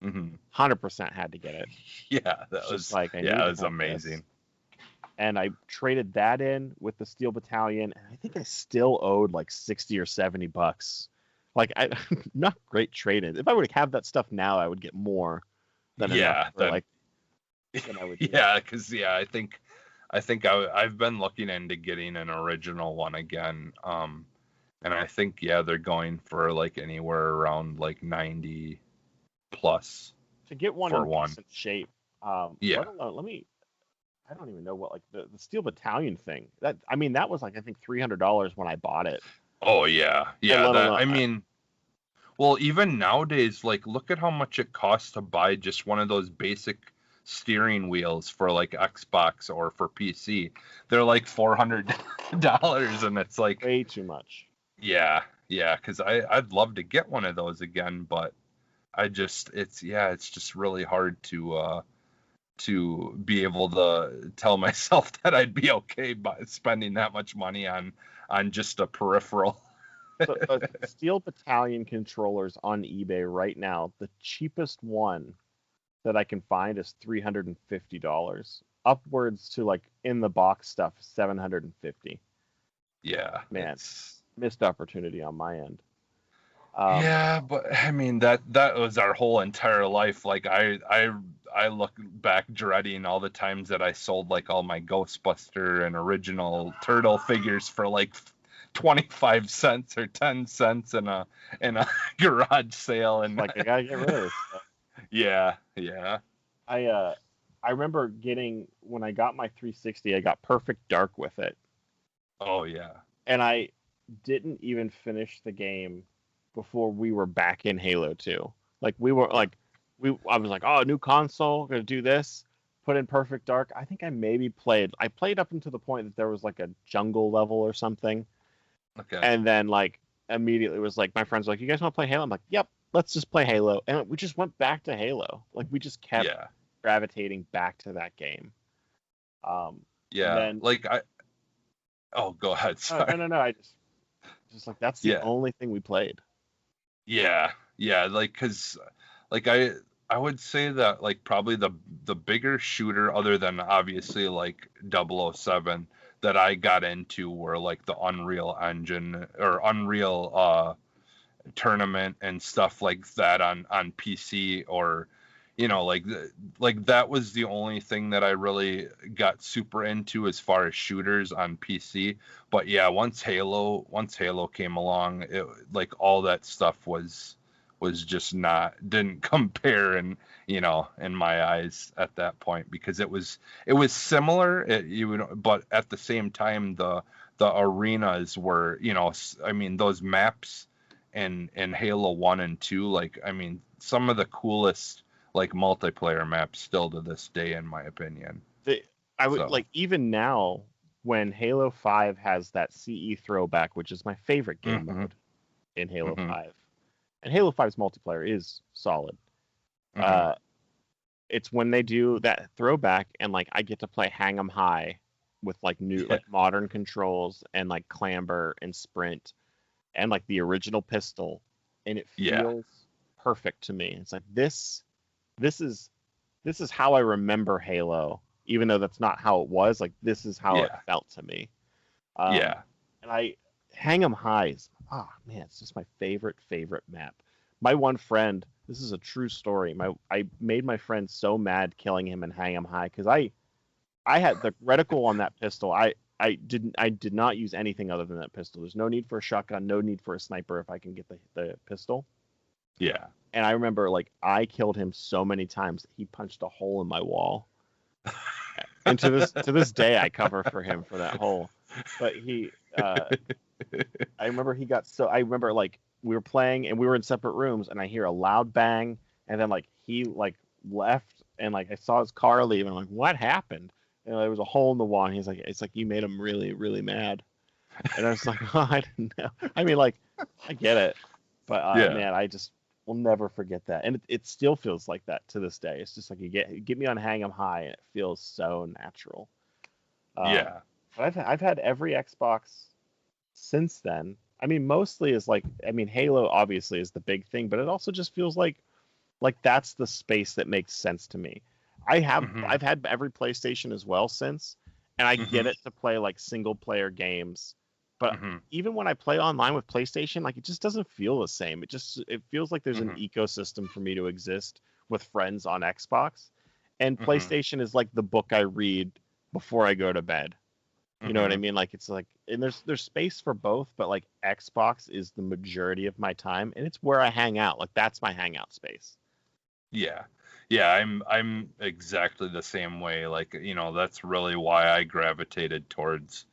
100% had to get it. Yeah, that was like it was amazing. This. And I traded that in with the Steel Battalion, and I think I still owed like $60 or $70. Like, not great trade-in. If I would have that stuff now, I would get more than enough for, like, than I would. Yeah, because I think I've been looking into getting an original one again, and I think they're going for like anywhere around like 90 plus to get one for in decent shape. Let me. I don't even know what like the Steel Battalion thing. That was like I think $300 when I bought it. Oh yeah. Well, even nowadays, like look at how much it costs to buy just one of those basic steering wheels for like Xbox or for PC. They're like $400, and it's like way too much. Yeah, because I'd love to get one of those again, but it's just really hard to be able to tell myself that I'd be okay by spending that much money on just a peripheral. So, Steel Battalion controllers on eBay right now, the cheapest one that I can find is $350. Upwards to like in the box stuff, $750. Yeah, man, missed opportunity on my end. But I mean that was our whole entire life. Like I look back dreading all the times that I sold like all my Ghostbuster and original Turtle figures for like 25 cents or 10 cents in a garage sale, and like I gotta get rid of this stuff. Yeah. I remember when I got my 360, I got Perfect Dark with it. Oh yeah. And I didn't even finish the game before we were back in Halo 2. Like I was like, oh, new console, gonna do this. Put in Perfect Dark. I think I played up until the point that there was like a jungle level or something. Okay. And then like immediately was like, my friends were like, you guys want to play Halo? I'm like, yep, let's just play Halo. And we just went back to Halo. Like we just kept gravitating back to that game. Then, like go ahead. Sorry. No. I just like that's the only thing we played. Yeah. Like, cause like I would say that like probably the bigger shooter other than obviously like 007 that I got into were like the Unreal Engine or Unreal Tournament and stuff like that on PC, or like that was the only thing that I really got super into as far as shooters on PC. But once Halo came along, it like all that stuff was just didn't compare in my eyes at that point, because it was similar, but at the same time the arenas were, I mean, those maps in Halo 1 and 2, like, I mean, some of the coolest like multiplayer maps still to this day, in my opinion. Like even now when Halo 5 has that CE throwback, which is my favorite game mode in Halo 5. And Halo 5's multiplayer is solid. It's when they do that throwback and like I get to play Hang 'em High with like new like modern controls and like clamber and sprint and like the original pistol, and it feels perfect to me. It's like this is how I remember Halo, even though that's not how it was. Like this is how it felt to me. And Hang 'em High is, it's just my favorite map. My one friend, this is a true story. I made my friend so mad killing him in Hang 'em High because I had the reticle on that pistol. I did not use anything other than that pistol. There's no need for a shotgun, no need for a sniper if I can get the pistol. Yeah. And I remember like I killed him so many times that he punched a hole in my wall. And to this day I cover for him for that hole. But I remember like we were playing and we were in separate rooms and I hear a loud bang and then like he like left and like I saw his car leave and I'm like, what happened? And there was a hole in the wall and he's like, it's like you made him really, really mad. And I was like, oh, I didn't know. I mean, like, I get it. But man, I just will never forget that. And it still feels like that to this day. It's just like you get me on Hang 'em High and it feels so natural. Yeah. But I've had every Xbox since then. I mean, mostly is like, I mean, Halo obviously is the big thing, but it also just feels like that's the space that makes sense to me. I've had every PlayStation as well since, and I get it to play like single player games, but even when I play online with PlayStation, like it just doesn't feel the same. It feels like there's an ecosystem for me to exist with friends on Xbox, and PlayStation is like the book I read before I go to bed. You know what I mean? Like it's like, and there's space for both, but like Xbox is the majority of my time, and it's where I hang out. Like that's my hangout space. Yeah. Yeah, I'm exactly the same way. Like, you know, that's really why I gravitated towards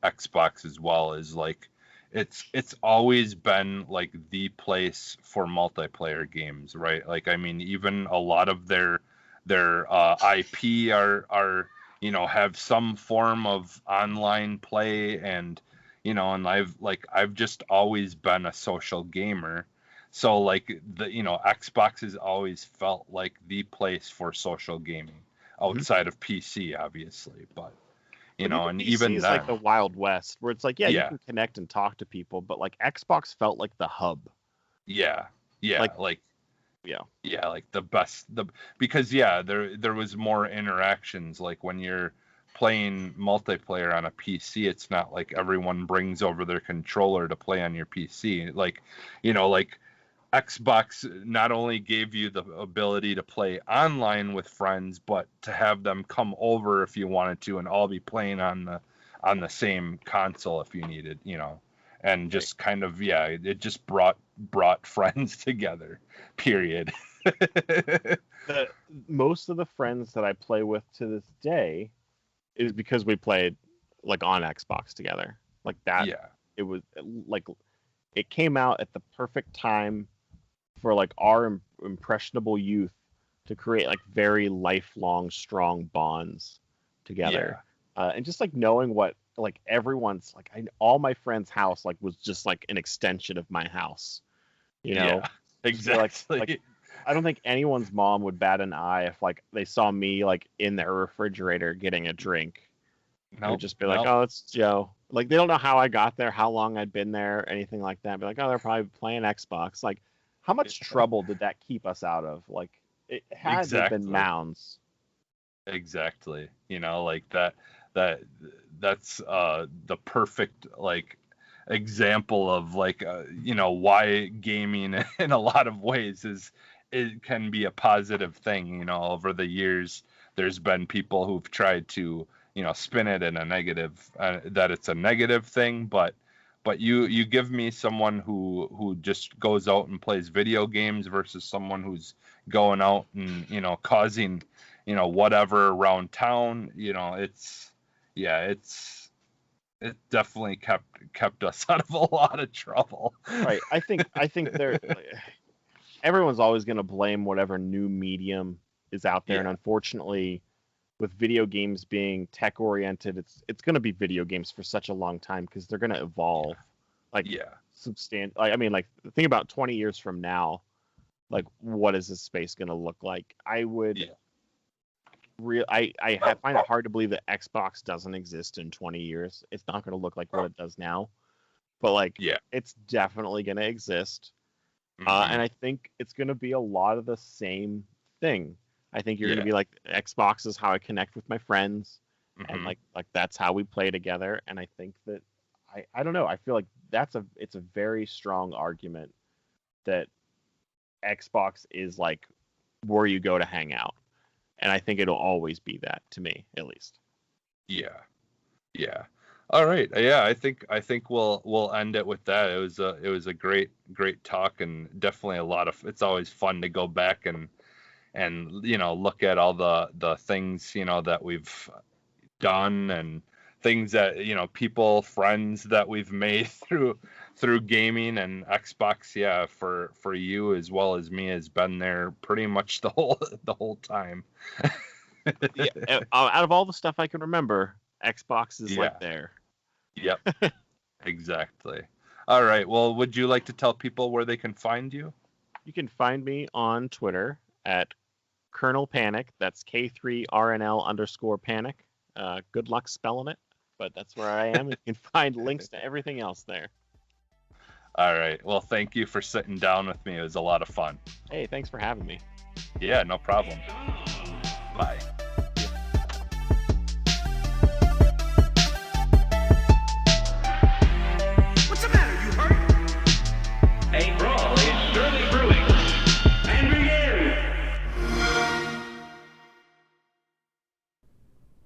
Xbox as well, is like it's always been like the place for multiplayer games, right? Like I mean, even a lot of their IP are you know, have some form of online play, and you know, and I've just always been a social gamer. So like Xbox has always felt like the place for social gaming outside of PC, obviously, but you know, and PC even is then, like the Wild West, where it's like, yeah, you yeah, can connect and talk to people, but like Xbox felt like the hub. yeah, like Yeah, like because there was more interactions. Like when you're playing multiplayer on a PC, it's not like everyone brings over their controller to play on your PC. Like, you know, like Xbox not only gave you the ability to play online with friends, but to have them come over if you wanted to, and all be playing on the same console if you needed, you know, and just kind of it just brought friends together. Period. most of the friends that I play with to this day is because we played like on Xbox together. Like that, Yeah. it was like it came out at the perfect time for like our impressionable youth to create like very lifelong strong bonds together. And just like knowing what like everyone's like all my friends' house like was just like an extension of my house, you know. Yeah, exactly. Like I don't think anyone's mom would bat an eye if like they saw me like in their refrigerator getting a drink. They would just be like, oh, it's Joe. Like they don't know how I got there, how long I'd been there, anything like that. Be like, oh, they're probably playing Xbox. Like, how much trouble did that keep us out of? Like, it had to have been mounds. Exactly. You know, like that's the perfect like example of like you know, why gaming in a lot of ways it can be a positive thing. You know, over the years there's been people who've tried to, you know, spin it in a negative, that it's a negative thing, but you give me someone who just goes out and plays video games versus someone who's going out and, you know, causing, you know, whatever around town. You know, it definitely kept us out of a lot of trouble. Right. I think they're everyone's always going to blame whatever new medium is out there, and unfortunately, with video games being tech oriented, it's going to be video games for such a long time because they're going to evolve. Like substantial. I mean, like think about 20 years from now, like what is this space going to look like? I would I find it hard to believe that Xbox doesn't exist in 20 years. It's not going to look like what it does now, but like it's definitely going to exist. And I think it's going to be a lot of the same thing. I think you're going to be like, Xbox is how I connect with my friends, and like that's how we play together. And I think that I don't know. I feel like it's a very strong argument that Xbox is like where you go to hang out, and I think it'll always be that to me, at least. Yeah. All right. Yeah, I think we'll end it with that. It was a great talk, and definitely a lot of, it's always fun to go back and look at all the things that we've done, and things that people, friends that we've made through gaming. And Xbox, yeah, for you as well as me, has been there pretty much the whole time. Yeah, out of all the stuff I can remember, Xbox is Yeah. like there. Yep. Exactly. All right. Well, would you like to tell people where they can find you? You can find me on Twitter at Colonel Panic. That's K3RNL_Panic. Good luck spelling it, but that's where I am. You can find links to everything else there. All right. Well, thank you for sitting down with me. It was a lot of fun. Hey, thanks for having me. Yeah, no problem. Bye.